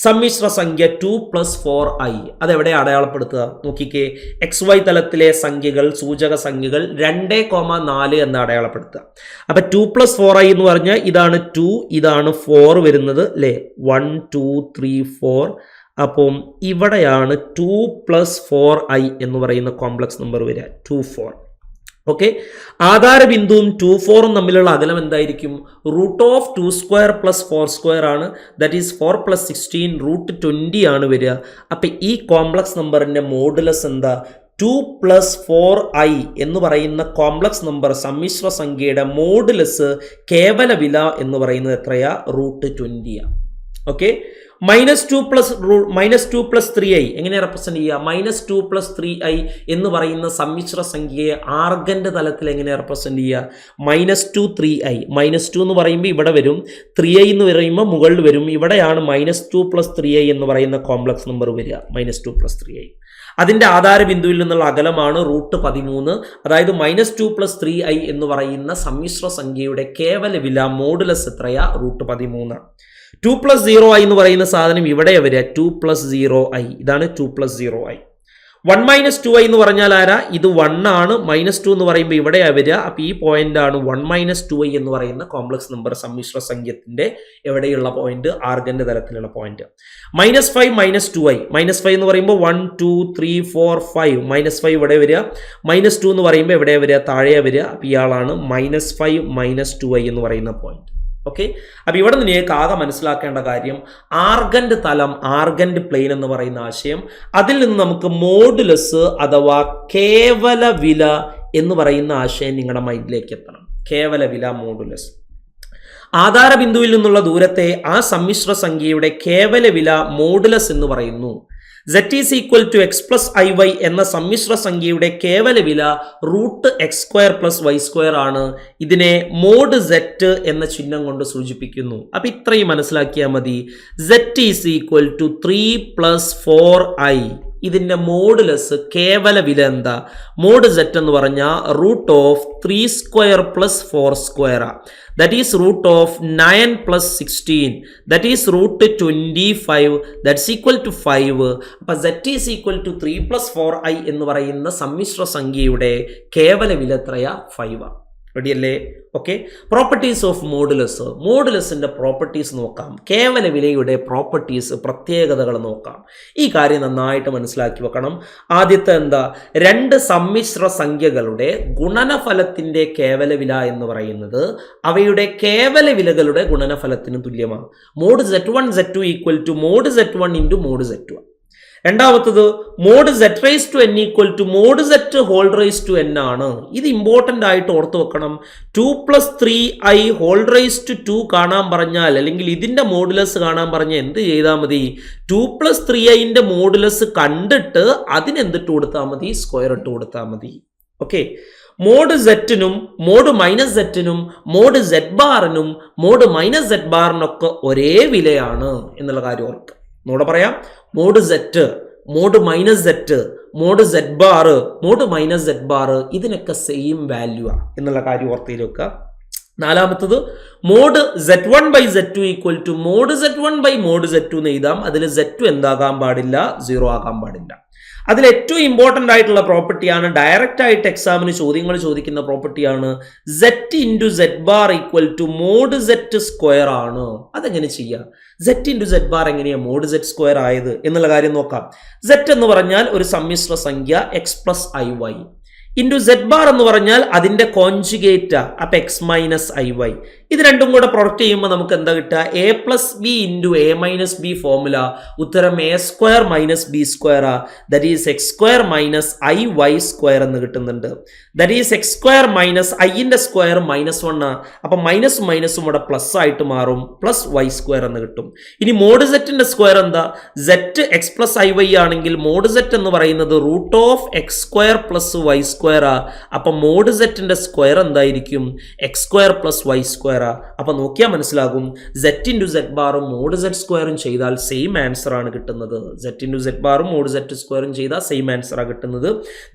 സമ്മിശ്ര സംഖ്യ 2 + 4i അതെവിടെ അടയാളപ്പെടുത്തുക? നോക്കിക്കേ, എക്സ് വൈ തലത്തിലെ സംഖ്യകൾ, സൂചക സംഖ്യകൾ 2,4 എന്ന് അടയാളപ്പെടുത്തുക. അപ്പൊ 2 + 4i എന്ന് പറഞ്ഞാൽ ഇതാണ് 2, ഇതാണ് 4 വരുന്നത് അല്ലേ? 1 2 3 4. അപ്പം ഇവിടെയാണ് 2 + 4i എന്ന് പറയുന്ന കോംപ്ലക്സ് നമ്പർ വരിക, 2 4. ഓക്കെ, ആധാര ബിന്ദുവും 2 4 തമ്മിലുള്ള അകലം എന്തായിരിക്കും? റൂട്ട് ഓഫ് 2² + 4² ആണ്. ദാറ്റ് ഈസ് 4 + 16 റൂട്ട് 20 ആണ് വരിക. അപ്പം ഈ കോംപ്ലക്സ് നമ്പറിൻ്റെ മോഡുലസ് എന്താ? 2 + 4i എന്ന് പറയുന്ന കോംപ്ലക്സ് നമ്പർ സമ്മിശ്ര സംഖ്യയുടെ മോഡുലസ് കേവല വില എന്ന് പറയുന്നത് എത്രയാ? റൂട്ട് 20 ആണ്. ഓക്കെ, -2 + 3i എങ്ങനെ റെപ്രസെന്റ് ചെയ്യുക? -2 + 3i എന്ന് പറയുന്ന സമ്മിശ്ര സംഖ്യയെ ആർഗന്റ് തലത്തിൽ എങ്ങനെ റെപ്രസെന്റ് ചെയ്യുക? -2 3i, -2 എന്ന് പറയുമ്പോൾ ഇവിടെ വരും, 3i എന്ന് പറയുമ്പോൾ മുകളിൽ വരും. ഇവിടെയാണ് -2 + 3i എന്ന് പറയുന്ന കോംപ്ലക്സ് നമ്പർ വരിക, -2 + 3i. അതിൻ്റെ ആധാര ബിന്ദുവിൽ നിന്നുള്ള അകലമാണ് റൂട്ട് 13. അതായത് -2 + 3i എന്ന് പറയുന്ന സമ്മിശ്ര സംഖ്യയുടെ കേവല വില മോഡുലസ് എത്രയാ? റൂട്ട് 13. 2 + 0i എന്ന് പറയുന്ന സാധനം ഇവിടെ വരിക, 2 + 0i. ഇതാണ് 2 + 0i. 1 - 2i എന്ന് പറഞ്ഞാൽ ആരാ? ഇത് 1 ആണ്. -2 എന്ന് പറയുമ്പോൾ ഇവിടെ വരിക. അപ്പോൾ ഈ പോയിന്റ് ആണ് 1 - 2i എന്ന് പറയുന്ന കോംപ്ലക്സ് നമ്പർ സമ്മിശ്ര സംഖ്യത്തിന്റെ എവിടെയുള്ള പോയിന്റ്? ആർഗന്റെ തലത്തിലുള്ള പോയിന്റ്. -5 - 2i, -5 എന്ന് പറയുമ്പോൾ 1 2 3 4 5, -5 ഇവിടെ വരിക. -2 എന്ന് പറയുമ്പോൾ എവിടെ വരിക? താഴെ വരിക. അപ്പോൾ ഇയാളാണ് -5 - 2i എന്ന് പറയുന്ന പോയിന്റ്. ഓക്കെ, അപ്പോൾ ഇവിടെ നിന്ന് നിങ്ങൾക്ക് ആകെ മനസ്സിലാക്കേണ്ട കാര്യം ആർഗന്റ് തലം, ആർഗന്റ് പ്ലെയിൻ എന്ന് പറയുന്ന ആശയം, അതിൽ നിന്ന് നമുക്ക് മോഡുലസ് അഥവാ കേവല വില എന്ന് പറയുന്ന ആശയം നിങ്ങളുടെ മൈൻഡിലേക്ക് എത്തണം. കേവല വില, മോഡുലസ്. ആധാര ബിന്ദുവിൽ നിന്നുള്ള ദൂരത്തെ ആ സമ്മിശ്ര സംഖ്യയുടെ കേവല വില മോഡുലസ് എന്ന് പറയുന്നു. z is equal to x plus i y എന്ന സമ്മിശ്ര സംഖ്യയുടെ കേവല വില റൂട്ട് x² + y² ആണ്. ഇതിനെ മോഡ് z എന്ന ചിഹ്നം കൊണ്ട് സൂചിപ്പിക്കുന്നു. അപ്പം ഇത്രയും മനസ്സിലാക്കിയാൽ മതി. z is equal to 3 + 4i. ഇതിൻ്റെ മോഡുലസ് കേവല വില എന്താ? മോഡ് z എന്ന് പറഞ്ഞാൽ root of 3² + 4². That is root of 9 + 16. That is root 25. That's equal to 5. അപ്പം z is equal to 3 + 4i എന്ന് പറയുന്ന സമ്മിശ്ര സംഖ്യയുടെ കേവല വില എത്രയാ? 5. റെഡിയല്ലേ? Okay, properties of modulus. മോഡുലസിൻ്റെ പ്രോപ്പർട്ടീസ് നോക്കാം. കേവല വിലയുടെ പ്രോപ്പർട്ടീസ്, പ്രത്യേകതകൾ നോക്കാം. ഈ കാര്യം നന്നായിട്ട് മനസ്സിലാക്കി വെക്കണം. ആദ്യത്തെ എന്താ? രണ്ട് സമ്മിശ്ര സംഖ്യകളുടെ ഗുണനഫലത്തിൻ്റെ കേവല വില എന്ന് പറയുന്നത് അവയുടെ കേവല വിലകളുടെ ഗുണനഫലത്തിന് തുല്യമാണ്. Mod z1 z2 equal to mod z1 into mod z2. രണ്ടാമത്തത് mode z⁻n equal to mod z⁻n ആണ്. ഇത് ഇമ്പോർട്ടൻ്റ് ആയിട്ട് ഓർത്ത് വെക്കണം. 2 + 3i ⁻² 2 കാണാൻ പറഞ്ഞാൽ, അല്ലെങ്കിൽ ഇതിൻ്റെ മോഡുലസ് കാണാൻ പറഞ്ഞാൽ എന്ത് ചെയ്താൽ മതി? 2 + 3iൻ്റെ മോഡുലസ് കണ്ടിട്ട് അതിനെന്തിട്ട് കൊടുത്താൽ മതി? സ്ക്വയർ ഇട്ട് കൊടുത്താൽ മതി. ഓക്കെ, മോഡ് z-നും മോഡ് -z-നും മോഡ് z⁻നും മോഡ് -z⁻നൊക്കെ ഒരേ വിലയാണ് എന്നുള്ള കാര്യം ഓർക്കുക. ഒന്നുകൂടെ പറയാം. Mod z, mod -z, mod z⁻, mod -z⁻, ഇതിനൊക്കെ സെയിം വാല്യൂ ആണ് എന്നുള്ള കാര്യം ഓർത്തിൽ വെക്കുക. നാലാമത്തത് mod z1/z2 equal to mod z1/മോഡ് z2 എന്ന് എഴുതാം. അതിൽ z2 എന്താകാൻ പാടില്ല? 0 ആകാൻ പാടില്ല. അതിൽ ഏറ്റവും ഇമ്പോർട്ടൻ്റ് ആയിട്ടുള്ള പ്രോപ്പർട്ടിയാണ്, ഡയറക്റ്റ് ആയിട്ട് എക്സാമിന് ചോദ്യങ്ങൾ ചോദിക്കുന്ന പ്രോപ്പർട്ടിയാണ് z into z⁻ equal to mod z² ആണ്. അതെങ്ങനെ ചെയ്യാം? z ഇൻറ്റു z⁻ എങ്ങനെയാണ് മോഡ് z² ആയത് എന്നുള്ള കാര്യം നോക്കാം. z എന്ന് പറഞ്ഞാൽ ഒരു സമ്മിശ്ര സംഖ്യ x + iy. Into z bar എന്ന് പറഞ്ഞാൽ അതിൻ്റെ കോൺജുഗേറ്റ്, അപ്പം എക്സ് മൈനസ് ഐ വൈ. ഇത് രണ്ടും കൂടെ പ്രൊഡക്റ്റ് ചെയ്യുമ്പോൾ നമുക്ക് എന്താ കിട്ടുക? A plus b into a minus b formula. ഉത്തരം a square minus b square, that is x square minus i y square എന്ന് കിട്ടുന്നുണ്ട്. That is x square minus ഐൻ്റെ സ്ക്വയർ -1, അപ്പം മൈനസും മൈനസും ഇവിടെ പ്ലസ് ആയിട്ട് മാറും, പ്ലസ് വൈ സ്ക്വയർ എന്ന് കിട്ടും. ഇനി മോഡ് സെറ്റിൻ്റെ സ്ക്വയർ എന്താ? Z x plus i y ആണെങ്കിൽ മോഡ് സെറ്റ് എന്ന് പറയുന്നത് root of x square plus y square. അപ്പം മോഡ് സെറ്റിന്റെ സ്ക്വയർ എന്തായിരിക്കും? X square plus y square. അപ്പം നോക്കിയാൽ മനസ്സിലാകും, സെറ്റ് ഇൻറ്റു സെഡ് ബാറും മോഡ് സെറ്റ് സ്ക്വയറും ചെയ്താൽ സെയിം ആൻസർ ആണ് കിട്ടുന്നത്. സെറ്റ് ഇൻറ്റു സെഡ് ബാറും മോഡ് സെറ്റ് സ്ക്വയറും ചെയ്താൽ സെയിം ആൻസർ ആണ് കിട്ടുന്നത്.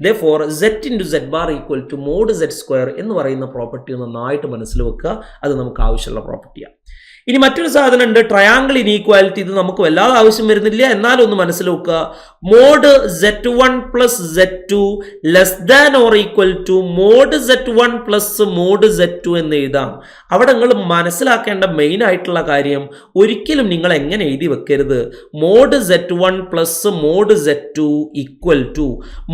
Therefore z into z bar equal to mod z square എന്ന് പറയുന്ന പ്രോപ്പർട്ടി നന്നായിട്ട് മനസ്സിൽ വെക്കുക. അത് നമുക്ക് ആവശ്യമുള്ള പ്രോപ്പർട്ടിയാണ്. ഇനി മറ്റൊരു സാധനം ഉണ്ട്, ട്രയാങ്കിൾ ഇനീക്വാലിറ്റി. ഇത് നമുക്ക് വല്ലാതെ ആവശ്യം വരുന്നില്ല, എന്നാലും ഒന്ന് മനസ്സിൽ വെക്കുക. Mod Z1 plus Z2 less than or equal to mod Z1 plus mod Z2 എന്ന് എഴുതാം. അവിടെ നിങ്ങൾ മനസ്സിലാക്കേണ്ട മെയിൻ ആയിട്ടുള്ള കാര്യം, ഒരിക്കലും നിങ്ങൾ എങ്ങനെ എഴുതി വെക്കരുത് mod Z1 plus mod Z2 equal to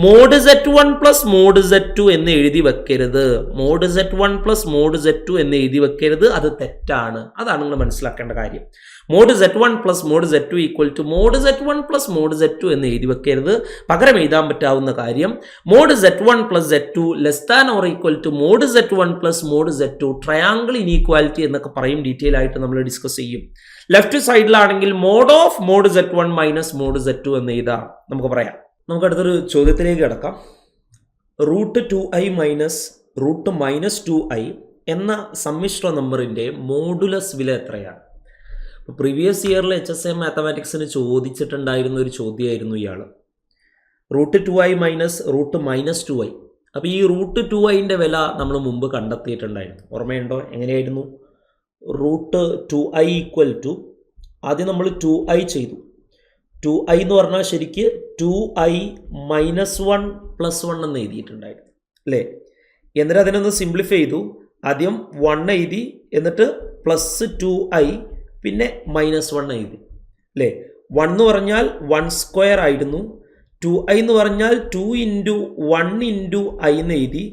mod Z1 plus mod Z2 എന്ന് എഴുതി വെക്കരുത്. Mod Z1 plus mod Z2 എന്ന് എഴുതി വെക്കരുത്, അത് തെറ്റാണ്. അതാണ് നിങ്ങൾ മനസ്സിലാക്കേണ്ട കാര്യം. Mod Z1 plus mod Z2 equal to mod Z1 plus mod Z2 എന്ന് എഴുതി വെക്കരുത്. പകരം എഴുതാൻ പറ്റാവുന്ന കാര്യം mod Z1 plus Z2 less than or equal to mod Z1 plus mod Z2 triangle inequality എന്നൊക്കെ പറയും. ഡീറ്റെയിൽ ആയിട്ട് നമ്മൾ ഡിസ്കസ് ചെയ്യും. ലെഫ്റ്റ് സൈഡിലാണെങ്കിൽ mod of mod Z1 minus mod Z2 എന്ന് എഴുതാം. നമുക്ക് പറയാം. നമുക്ക് അടുത്തൊരു ചോദ്യത്തിലേക്ക് കിടക്കാം. Root 2i minus root minus 2i എന്ന സമ്മിശ്ര നമ്പറിൻ്റെ മോഡുലസ് വില എത്രയാണ്? ഇപ്പോൾ പ്രീവിയസ് ഇയറിൽ HSA മാത്തമാറ്റിക്സിന് ചോദിച്ചിട്ടുണ്ടായിരുന്ന ഒരു ചോദ്യമായിരുന്നു ഇയാൾ. Root 2i minus root minus 2i. അപ്പോൾ ഈ റൂട്ട് 2iൻ്റെ വില നമ്മൾ മുമ്പ് കണ്ടെത്തിയിട്ടുണ്ടായിരുന്നു. ഓർമ്മയുണ്ടോ? എങ്ങനെയായിരുന്നു? റൂട്ട് 2i ഈക്വൽ ടു, ആദ്യം നമ്മൾ 2i ചെയ്തു. 2i എന്ന് പറഞ്ഞാൽ ശരിക്ക് 2i മൈനസ് 1 പ്ലസ് 1 എന്ന് എഴുതിയിട്ടുണ്ടായിരുന്നു അല്ലേ? എന്നിട്ട് അതിനൊന്ന് സിംപ്ലിഫൈ ചെയ്തു. ആദ്യം 1 എഴുതി, എന്നിട്ട് പ്ലസ് 2i, പിന്നെ -1 എഴുതി അല്ലേ? 1 എന്ന് പറഞ്ഞാൽ 1 സ്ക്വയർ ആയിരുന്നു. 2i എന്ന് പറഞ്ഞാൽ 2 ഇൻറ്റു 1 ഇൻറ്റു i എന്ന് എഴുതി.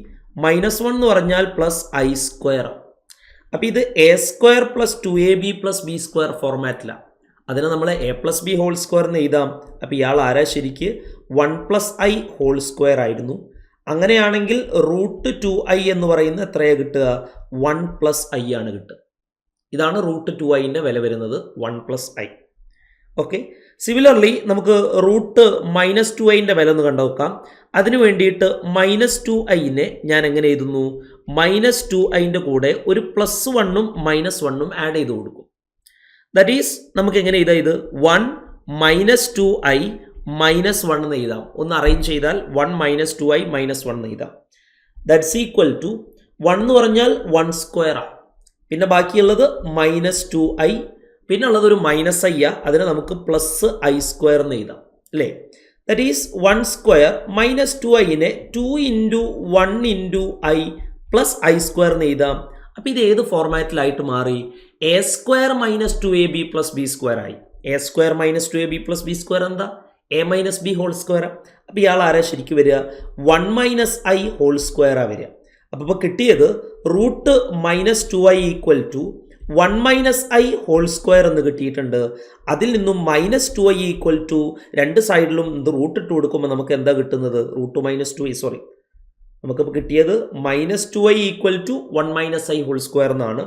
-1 എന്ന് പറഞ്ഞാൽ പ്ലസ് i സ്ക്വയർ. അപ്പോൾ ഇത് a square plus 2ab plus b square ഫോർമാറ്റിലാണ്. അതിനെ നമ്മൾ a plus b whole square എന്ന് എഴുതാം. അപ്പോൾ ഇയാൾ ആരാ? ശരിക്ക് 1 പ്ലസ് i ഹോൾ സ്ക്വയർ ആയിരുന്നു. അങ്ങനെയാണെങ്കിൽ റൂട്ട് 2i എന്ന് പറയുന്നത് എത്രയാണ് കിട്ടുക? 1 പ്ലസ് i ആണ് കിട്ടുക. ഇതാണ് റൂട്ട് 2iൻ്റെ വില വരുന്നത്, 1 പ്ലസ് i. ഓക്കെ. സിമിലർലി നമുക്ക് റൂട്ട് മൈനസ് 2iൻ്റെ വില ഒന്ന് കണ്ടുനോക്കാം. അതിന് വേണ്ടിയിട്ട് -2iനെ ഞാൻ എങ്ങനെ എഴുതുന്നു? -2iൻ്റെ കൂടെ ഒരു +1ഉം -1ഉം ആഡ് ചെയ്ത് കൊടുക്കും. ദാറ്റ് ഈസ് നമുക്ക് എങ്ങനെ എഴുതാം? ഇത് 1 -2i -1 എന്ന് എഴുതാം. ഒന്ന് അറേഞ്ച് ചെയ്താൽ 1 -2i -1 എന്ന് എഴുതാം. ദാറ്റ്സ് ഈക്വൽ ടു 1 എന്ന് പറഞ്ഞാൽ 1 സ്ക്വയറാണ്. പിന്നെ ബാക്കിയുള്ളത് -2i, പിന്നെ ഉള്ളത് ഒരു -i. അതിനെ നമുക്ക് പ്ലസ് i സ്ക്വയർ എന്ന് എഴുതാം അല്ലേ? ദാറ്റ് ഈസ് 1 സ്ക്വയർ -2iനെ 2 into 1 into i plus i square എന്ന് എഴുതാം. അപ്പോൾ ഇത് ഏത് ഫോർമാറ്റിലായിട്ട് മാറി? a square minus 2ab plus b square ആയി. a square minus 2ab plus b square എന്താ? a minus b whole square. അപ്പോൾ ഇയാൾ ആരാ ശരിക്കും വരിക? 1 മൈനസ് i ഹോൾ സ്ക്വയറാണ് വരിക. അപ്പോൾ ഇപ്പോൾ കിട്ടിയത് root -2i equal to 1 minus i whole square എന്ന് കിട്ടിയിട്ടുണ്ട്. അതിൽ നിന്നും -2i ഈക്വൽ ടു രണ്ട് സൈഡിലും റൂട്ട് ഇട്ട് കൊടുക്കുമ്പോൾ നമുക്ക് എന്താ കിട്ടുന്നത്? റൂട്ട് -2i നമുക്കിപ്പോൾ കിട്ടിയത് -2i equal to 1 minus i whole square എന്നാണ്.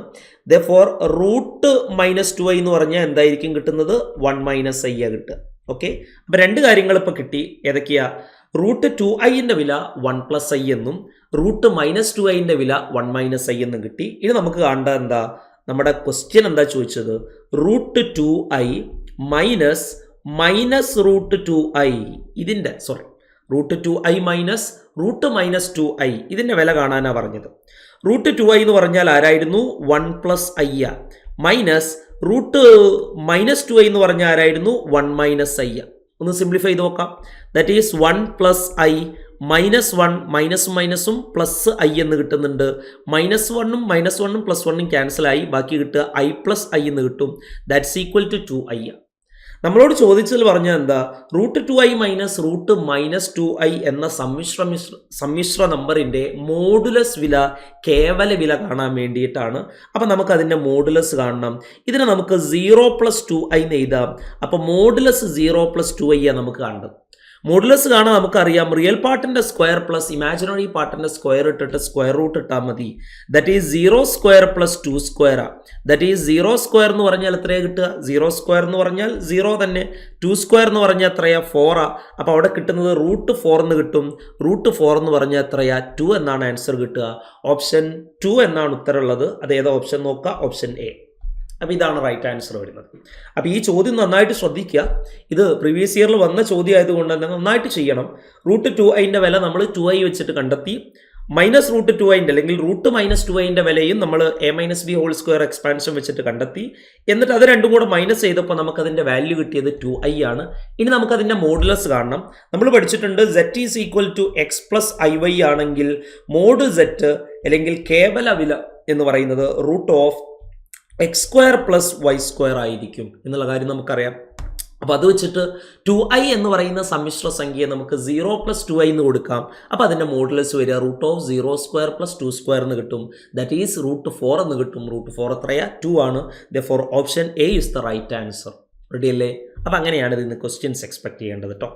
ദെർഫോർ റൂട്ട് -2i എന്ന് പറഞ്ഞാൽ എന്തായിരിക്കും കിട്ടുന്നത്? 1 മൈനസ് i കിട്ടുക. ഓക്കെ. അപ്പോൾ രണ്ട് കാര്യങ്ങൾ ഇപ്പോൾ കിട്ടി. ഏതൊക്കെയാ? റൂട്ട് 2iൻ്റെ വില 1 പ്ലസ് i എന്നും റൂട്ട് -2iൻ്റെ വില 1 മൈനസ് i എന്നും കിട്ടി. ഇനി നമുക്ക് കാണേണ്ട എന്താ? നമ്മുടെ ക്വസ്റ്റ്യൻ എന്താ ചോദിച്ചത്? Root 2i minus root 2i ഇതിൻ്റെ root 2i minus root -2i ഇതിൻ്റെ വില കാണാനാണ് പറഞ്ഞത്. റൂട്ട് 2i എന്ന് പറഞ്ഞാൽ ആരായിരുന്നു? 1 plus i. Minus root -2i എന്ന് പറഞ്ഞാൽ ആരായിരുന്നു? 1 മൈനസ് i. ഒന്ന് സിംപ്ലിഫൈ ചെയ്ത് നോക്കാം. ദാറ്റ് ഈസ് 1 പ്ലസ് i -1 മൈനസും പ്ലസ് i എന്ന് കിട്ടുന്നുണ്ട്. -1ഉം +1ഉം ക്യാൻസൽ ആയി. ബാക്കി കിട്ടുക i പ്ലസ് i എന്ന് കിട്ടും. That's equal to 2i. നമ്മളോട് ചോദിച്ചതിൽ പറഞ്ഞാൽ എന്താ, root 2i minus root -2i എന്ന സമ്മിശ്ര നമ്പറിൻ്റെ മോഡുലസ് വില, കേവല വില കാണാൻ വേണ്ടിയിട്ടാണ്. അപ്പം നമുക്കതിൻ്റെ മോഡുലസ് കാണണം. ഇതിനെ നമുക്ക് 0+2i എന്ന് എഴുതാം. അപ്പോൾ മോഡുലസ് 0+2i നമുക്ക് കാണണം. മോഡുലസ് കാണാൻ നമുക്കറിയാം, റിയൽ പാർട്ടിൻ്റെ സ്ക്വയർ പ്ലസ് ഇമാജിനറി പാർട്ടിൻ്റെ സ്ക്വയർ ഇട്ടിട്ട് സ്ക്വയർ റൂട്ട് ഇട്ടാൽ മതി. ദറ്റ് ഈസ് 0² + 2² ദറ്റ് ഈസ് 0² എന്ന് പറഞ്ഞാൽ എത്രയാണ് കിട്ടുക? 0² എന്ന് പറഞ്ഞാൽ 0 തന്നെ. 2² എന്ന് പറഞ്ഞാൽ എത്രയാ? 4. അപ്പോൾ അവിടെ കിട്ടുന്നത് √4 എന്ന് കിട്ടും. √4 എന്ന് പറഞ്ഞാൽ എത്രയാ? 2 എന്നാണ് ആൻസർ കിട്ടുക. ഓപ്ഷൻ 2 എന്നാണ് ഉത്തരമുള്ളത്. അത് ഏതാ ഓപ്ഷൻ നോക്കുക? Option A. അപ്പോൾ ഇതാണ് റൈറ്റ് ആൻസർ വരുന്നത്. അപ്പോൾ ഈ ചോദ്യം നന്നായിട്ട് ശ്രദ്ധിക്കുക. ഇത് പ്രീവിയസ് ഇയറിൽ വന്ന ചോദ്യം ആയതുകൊണ്ട് തന്നെ നന്നായിട്ട് ചെയ്യണം. √2i വില നമ്മൾ 2i വെച്ചിട്ട് കണ്ടെത്തി. -√2i അല്ലെങ്കിൽ √-2i വിലയും നമ്മൾ a-b² എക്സ്പാൻഷൻ വെച്ചിട്ട് കണ്ടെത്തി. എന്നിട്ട് അത് രണ്ടും കൂടെ മൈനസ് ചെയ്തപ്പോൾ നമുക്കതിൻ്റെ വാല്യൂ കിട്ടിയത് 2i ആണ്. ഇനി നമുക്കതിൻ്റെ മോഡുലസ് കാണണം. നമ്മൾ പഠിച്ചിട്ടുണ്ട് z is equal to x + iy ആണെങ്കിൽ മോഡ് z അല്ലെങ്കിൽ കേവല വില എന്ന് പറയുന്നത് √x² + y² ആയിരിക്കും എന്നുള്ള കാര്യം നമുക്കറിയാം. അപ്പോൾ അത് വെച്ചിട്ട് 2i എന്ന് പറയുന്ന സമ്മിശ്ര സംഖ്യയെ നമുക്ക് 0+2i എന്ന് കൊടുക്കാം. അപ്പോൾ അതിൻ്റെ മോഡുലസ് വരിക √0² + 2² എന്ന് കിട്ടും. ദാറ്റ് ഈസ് √4 എന്ന് കിട്ടും. √4 എത്രയാ? 2 ആണ്. Therefore option A is the right answer. Ready അല്ലേ? അപ്പോൾ അങ്ങനെയാണ് ഇതിന് ക്വസ്റ്റ്യൻസ് എക്സ്പെക്ട് ചെയ്യേണ്ടത് കേട്ടോ.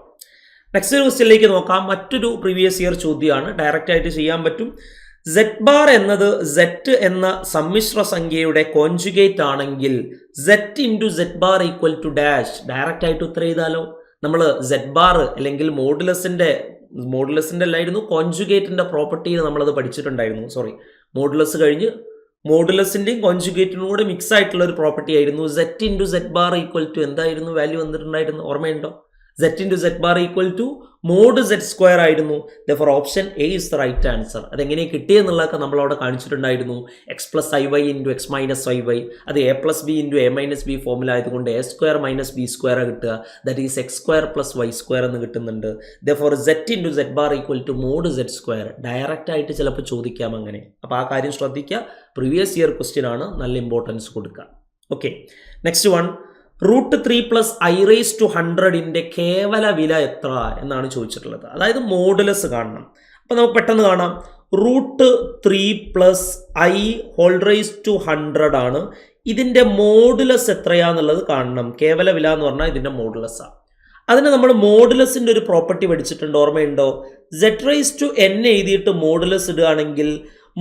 നെക്സ്റ്റ് ഒരു ക്വസ്റ്റ്യനിലേക്ക് നോക്കാം. മറ്റൊരു പ്രീവിയസ് ഇയർ ചോദ്യമാണ്. ഡയറക്റ്റ് ആയിട്ട് ചെയ്യാൻ പറ്റും. z എന്നത് z എന്ന സമ്മിശ്ര സംഖ്യയുടെ കോൺജുഗേറ്റ് ആണെങ്കിൽ z × z equal to dash. Direct ആയിട്ട് ഉത്തരം ചെയ്താലോ? നമ്മൾ z അല്ലെങ്കിൽ മോഡുലസിൻ്റെ അല്ലായിരുന്നു, കോൺജുഗേറ്റിൻ്റെ പ്രോപ്പർട്ടിയിൽ നമ്മളത് പഠിച്ചിട്ടുണ്ടായിരുന്നു. സോറി, മോഡുലസ് കഴിഞ്ഞ് മോഡുലസിൻ്റെയും കോൺജുഗേറ്റിനും കൂടെ മിക്സ് ആയിട്ടുള്ള ഒരു പ്രോപ്പർട്ടി ആയിരുന്നു. z × z ഈക്വൽ ടു എന്തായിരുന്നു വാല്യൂ വന്നിട്ടുണ്ടായിരുന്നു? ഓർമ്മയുണ്ടോ? z × z equal to mod z² ആയിരുന്നു. Therefore option A is the right answer. അതെങ്ങനെ കിട്ടിയെന്നുള്ളതൊക്കെ നമ്മളവിടെ കാണിച്ചിട്ടുണ്ടായിരുന്നു. x + iy × x - iy. അത് a + b × a - b formula ആയതുകൊണ്ട് a² - b² കിട്ടുക. ദാറ്റ് ഈസ് x² + y² എന്ന് കിട്ടുന്നുണ്ട്. Therefore z × z equal to mod z². Direct ആയിട്ട് ചിലപ്പോൾ ചോദിക്കാം അങ്ങനെ. അപ്പോൾ ആ കാര്യം ശ്രദ്ധിക്കുക. പ്രീവിയസ് ഇയർ ക്വസ്റ്റ്യൻ ആണ്, നല്ല ഇമ്പോർട്ടൻസ് കൊടുക്കുക. Okay, next one. √3 + i⁻100ൻ്റെ കേവല വില എത്ര എന്നാണ് ചോദിച്ചിട്ടുള്ളത്. അതായത് മോഡുലസ് കാണണം. അപ്പോൾ നമുക്ക് പെട്ടെന്ന് കാണാം. √3 + i⁻100 ആണ്. ഇതിൻ്റെ മോഡുലസ് എത്രയാന്നുള്ളത് കാണണം. കേവല വില എന്ന് പറഞ്ഞാൽ ഇതിൻ്റെ മോഡുലസാണ്. അതിന് നമ്മൾ മോഡുലസിൻ്റെ ഒരു പ്രോപ്പർട്ടി പഠിച്ചിട്ടുണ്ട്. ഓർമ്മയുണ്ടോ? z⁻n എഴുതിയിട്ട് മോഡുലസ് ഇടുകയാണെങ്കിൽ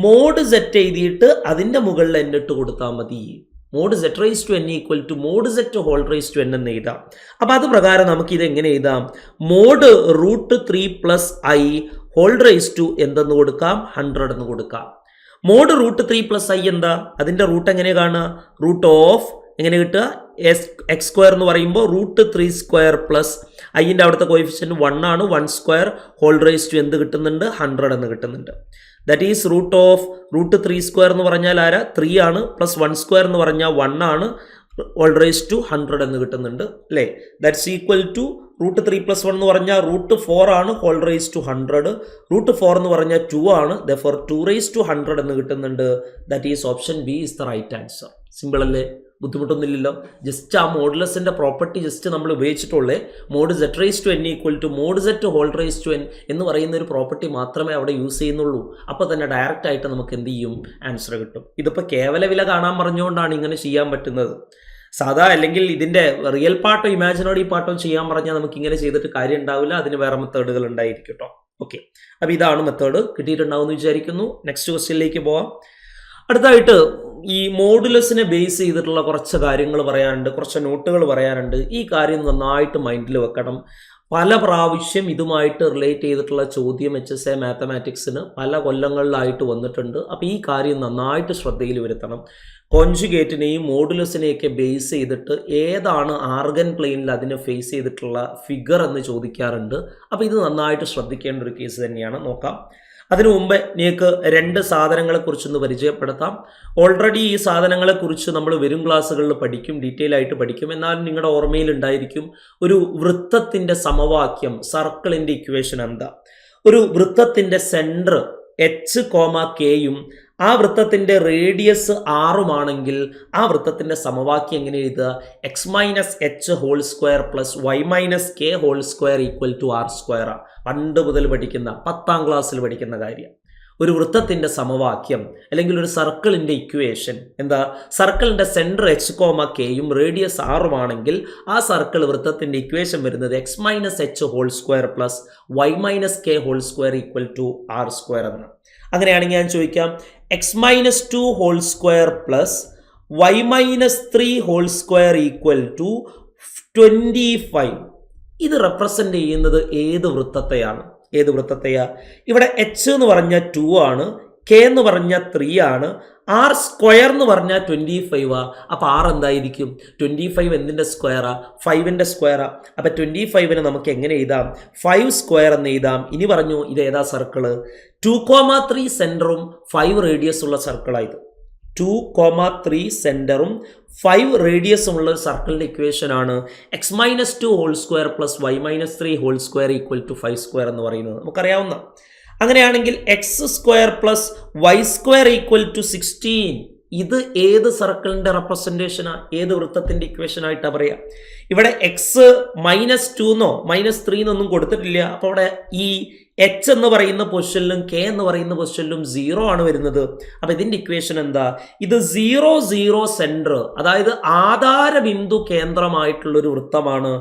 മോഡ് z എഴുതിയിട്ട് അതിൻ്റെ മുകളിൽ n ഇട്ട് കൊടുത്താൽ മതി. Mode z⁻n equal to mod z⁻n എന്ന് എഴുതാം. അപ്പോൾ അത് പ്രകാരം നമുക്ക് ഇത് എങ്ങനെ എഴുതാം? മോഡ് √3 + i⁻ എന്തെന്ന് കൊടുക്കാം? 100 എന്ന് കൊടുക്കാം. മോഡ് √3 + i എന്താ? അതിൻ്റെ റൂട്ട് എങ്ങനെ കാണുക? എങ്ങനെ കിട്ടുക? x² എന്ന് പറയുമ്പോൾ √3² + iൻ്റെ അവിടുത്തെ കോഎഫിഷ്യന്റ് 1 ആണ്. 1² എന്ത് കിട്ടുന്നുണ്ട്? 100 എന്ന് കിട്ടുന്നുണ്ട്. ദാറ്റ് ഈസ് √3² എന്ന് പറഞ്ഞാൽ ആരാ? 3 ആണ്. +1² എന്ന് പറഞ്ഞാൽ 1 ആണ്. √100 എന്ന് കിട്ടുന്നുണ്ട് അല്ലേ? ദാറ്റ്സ് ഈക്വൽ ടു √3 + 1 എന്ന് പറഞ്ഞാൽ √4 ആണ്. √100. √4 എന്ന് പറഞ്ഞാൽ 2 ആണ്. ദെർഫോർ 2⁻100 എന്ന് കിട്ടുന്നുണ്ട്. That is option b is the right answer. Simple അല്ലേ? ബുദ്ധിമുട്ടൊന്നുമില്ലല്ലോ. ജസ്റ്റ് ആ മോഡുലസിൻ്റെ പ്രോപ്പർട്ടി ജസ്റ്റ് നമ്മൾ ഉപയോഗിച്ചിട്ടുള്ളേ. Mod z⁻n equal to mod z⁻n എന്ന് പറയുന്ന ഒരു പ്രോപ്പർട്ടി മാത്രമേ അവിടെ യൂസ് ചെയ്യുന്നുള്ളൂ. അപ്പോൾ തന്നെ ഡയറക്റ്റ് ആയിട്ട് നമുക്ക് എന്ത് ചെയ്യും? ആൻസർ കിട്ടും. ഇതിപ്പോൾ കേവല വില കാണാൻ പറഞ്ഞുകൊണ്ടാണ് ഇങ്ങനെ ചെയ്യാൻ പറ്റുന്നത്. സാധാ അല്ലെങ്കിൽ ഇതിൻ്റെ റിയൽ പാർട്ടോ ഇമാജിനറി പാർട്ടോ ചെയ്യാൻ പറഞ്ഞാൽ നമുക്ക് ഇങ്ങനെ ചെയ്തിട്ട് കാര്യം ഉണ്ടാവില്ല. അതിന് വേറെ മെത്തേഡുകൾ ഉണ്ടായിരിക്കും കേട്ടോ. ഓക്കെ, അപ്പോൾ ഇതാണ് മെത്തേഡ്. കിട്ടിയിട്ടുണ്ടാവും എന്ന് വിചാരിക്കുന്നു. നെക്സ്റ്റ് ക്വസ്റ്റ്യനിലേക്ക് പോവാം. അടുത്തായിട്ട് ഈ മോഡുലസിനെ ബേസ് ചെയ്തിട്ടുള്ള കുറച്ച് കാര്യങ്ങൾ പറയാനുണ്ട്, കുറച്ച് നോട്ടുകൾ പറയാനുണ്ട്. ഈ കാര്യം നന്നായിട്ട് മൈൻഡിൽ വെക്കണം. പല പ്രാവശ്യം ഇതുമായിട്ട് റിലേറ്റ് ചെയ്തിട്ടുള്ള ചോദ്യം HSA മാത്തമാറ്റിക്സിന് പല കൊല്ലങ്ങളിലായിട്ട് വന്നിട്ടുണ്ട്. അപ്പോൾ ഈ കാര്യം നന്നായിട്ട് ശ്രദ്ധയിൽ വരുത്തണം. കോൺജുഗേറ്റിനെയും മോഡുലസിനെയൊക്കെ ബേസ് ചെയ്തിട്ട് ഏതാണ് ആർഗൻ പ്ലെയിനിൽ അതിനെ ഫേസ് ചെയ്തിട്ടുള്ള ഫിഗർ എന്ന് ചോദിക്കാറുണ്ട്. അപ്പോൾ ഇത് നന്നായിട്ട് ശ്രദ്ധിക്കേണ്ട ഒരു കേസ് തന്നെയാണ്. നോക്കാം. അതിനു മുമ്പ് നിങ്ങൾക്ക് 2 സാധനങ്ങളെക്കുറിച്ചൊന്ന് പരിചയപ്പെടുത്താം. ഓൾറെഡി ഈ സാധനങ്ങളെക്കുറിച്ച് നമ്മൾ വരും ക്ലാസ്സുകളിൽ പഠിക്കും, ഡീറ്റെയിൽ ആയിട്ട് പഠിക്കും. എന്നാലും നിങ്ങളുടെ ഓർമ്മയിൽ ഉണ്ടായിരിക്കും. ഒരു വൃത്തത്തിൻ്റെ സമവാക്യം, സർക്കിളിൻ്റെ ഇക്വേഷൻ എന്താ? ഒരു വൃത്തത്തിൻ്റെ സെൻറ്റർ h, kയും ആ വൃത്തത്തിൻ്റെ റേഡിയസ് 6 ആ വൃത്തത്തിൻ്റെ സമവാക്യം എങ്ങനെ എഴുതുക? X minus h whole square plus y minus k whole square equal to r square. പണ്ട് മുതൽ പഠിക്കുന്ന 10ാം ക്ലാസ്സിൽ പഠിക്കുന്ന കാര്യം. ഒരു വൃത്തത്തിൻ്റെ സമവാക്യം അല്ലെങ്കിൽ ഒരു സർക്കിളിൻ്റെ ഇക്വേഷൻ എന്താ? സർക്കിളിൻ്റെ സെൻറ്റർ എച്ച് കോമ കെയും റേഡിയസ് 6 ആ സർക്കിൾ വൃത്തത്തിൻ്റെ ഇക്വേഷൻ വരുന്നത് x minus h whole square plus y minus k whole square equal to r square എന്ന്. അങ്ങനെയാണെങ്കിൽ ഞാൻ ചോദിക്കാം, x minus 2 whole square plus y minus 3 whole square equal to 25. ഇത് represent ചെയ്യുന്നത് ഏത് വൃത്തത്തെയാണ്? ഏത് വൃത്തത്തെയാ? ഇവിടെ എച്ച് എന്ന് പറഞ്ഞ 2 ആണ്, കെ എന്ന് പറഞ്ഞ 3 ആണ്, ആർ സ്ക്വയർ എന്ന് പറഞ്ഞാൽ 25 അപ്പോൾ ആർ എന്തായിരിക്കും? 25 എന്തിൻ്റെ സ്ക്വയറാ? 5ൻ്റെ സ്ക്വയറാ. അപ്പോൾ 25നെ നമുക്ക് എങ്ങനെ എഴുതാം? 5 സ്ക്വയർ എന്ന് എഴുതാം. ഇനി പറഞ്ഞു ഇത് ഏതാ സർക്കിള്? 2,3 സെൻറ്ററും 5 റേഡിയസ് ഉള്ള സർക്കിളായത്. 2,3 സെൻറ്ററും 5 റേഡിയസും ഉള്ള ഒരു സർക്കിളിൻ്റെ ഇക്വേഷൻ ആണ് x minus 2 whole square plus y minus 3 whole square equal to 5 square എന്ന് പറയുന്നത് നമുക്കറിയാവുന്ന. അങ്ങനെയാണെങ്കിൽ x square plus y square equal to 16. ഇത് ഏത് സർക്കിളിൻ്റെ റെപ്രസെൻറ്റേഷനാണ്? ഏത് വൃത്തത്തിൻ്റെ ഇക്വേഷൻ ആയിട്ടാണ് പറയുക? ഇവിടെ എക്സ് മൈനസ് 2 എന്നോ മൈനസ് 3 എന്നൊന്നും കൊടുത്തിട്ടില്ല. അപ്പോൾ അവിടെ ഈ എച്ച് എന്ന് പറയുന്ന പൊസിഷനിലും കെ എന്ന് പറയുന്ന പൊസിഷനിലും 0 ആണ് വരുന്നത്. അപ്പോൾ ഇതിൻ്റെ ഇക്വേഷൻ എന്താ? ഇത് 0 0 സെൻറ്റർ, അതായത് ആധാര ബിന്ദു കേന്ദ്രമായിട്ടുള്ളൊരു വൃത്തമാണ്.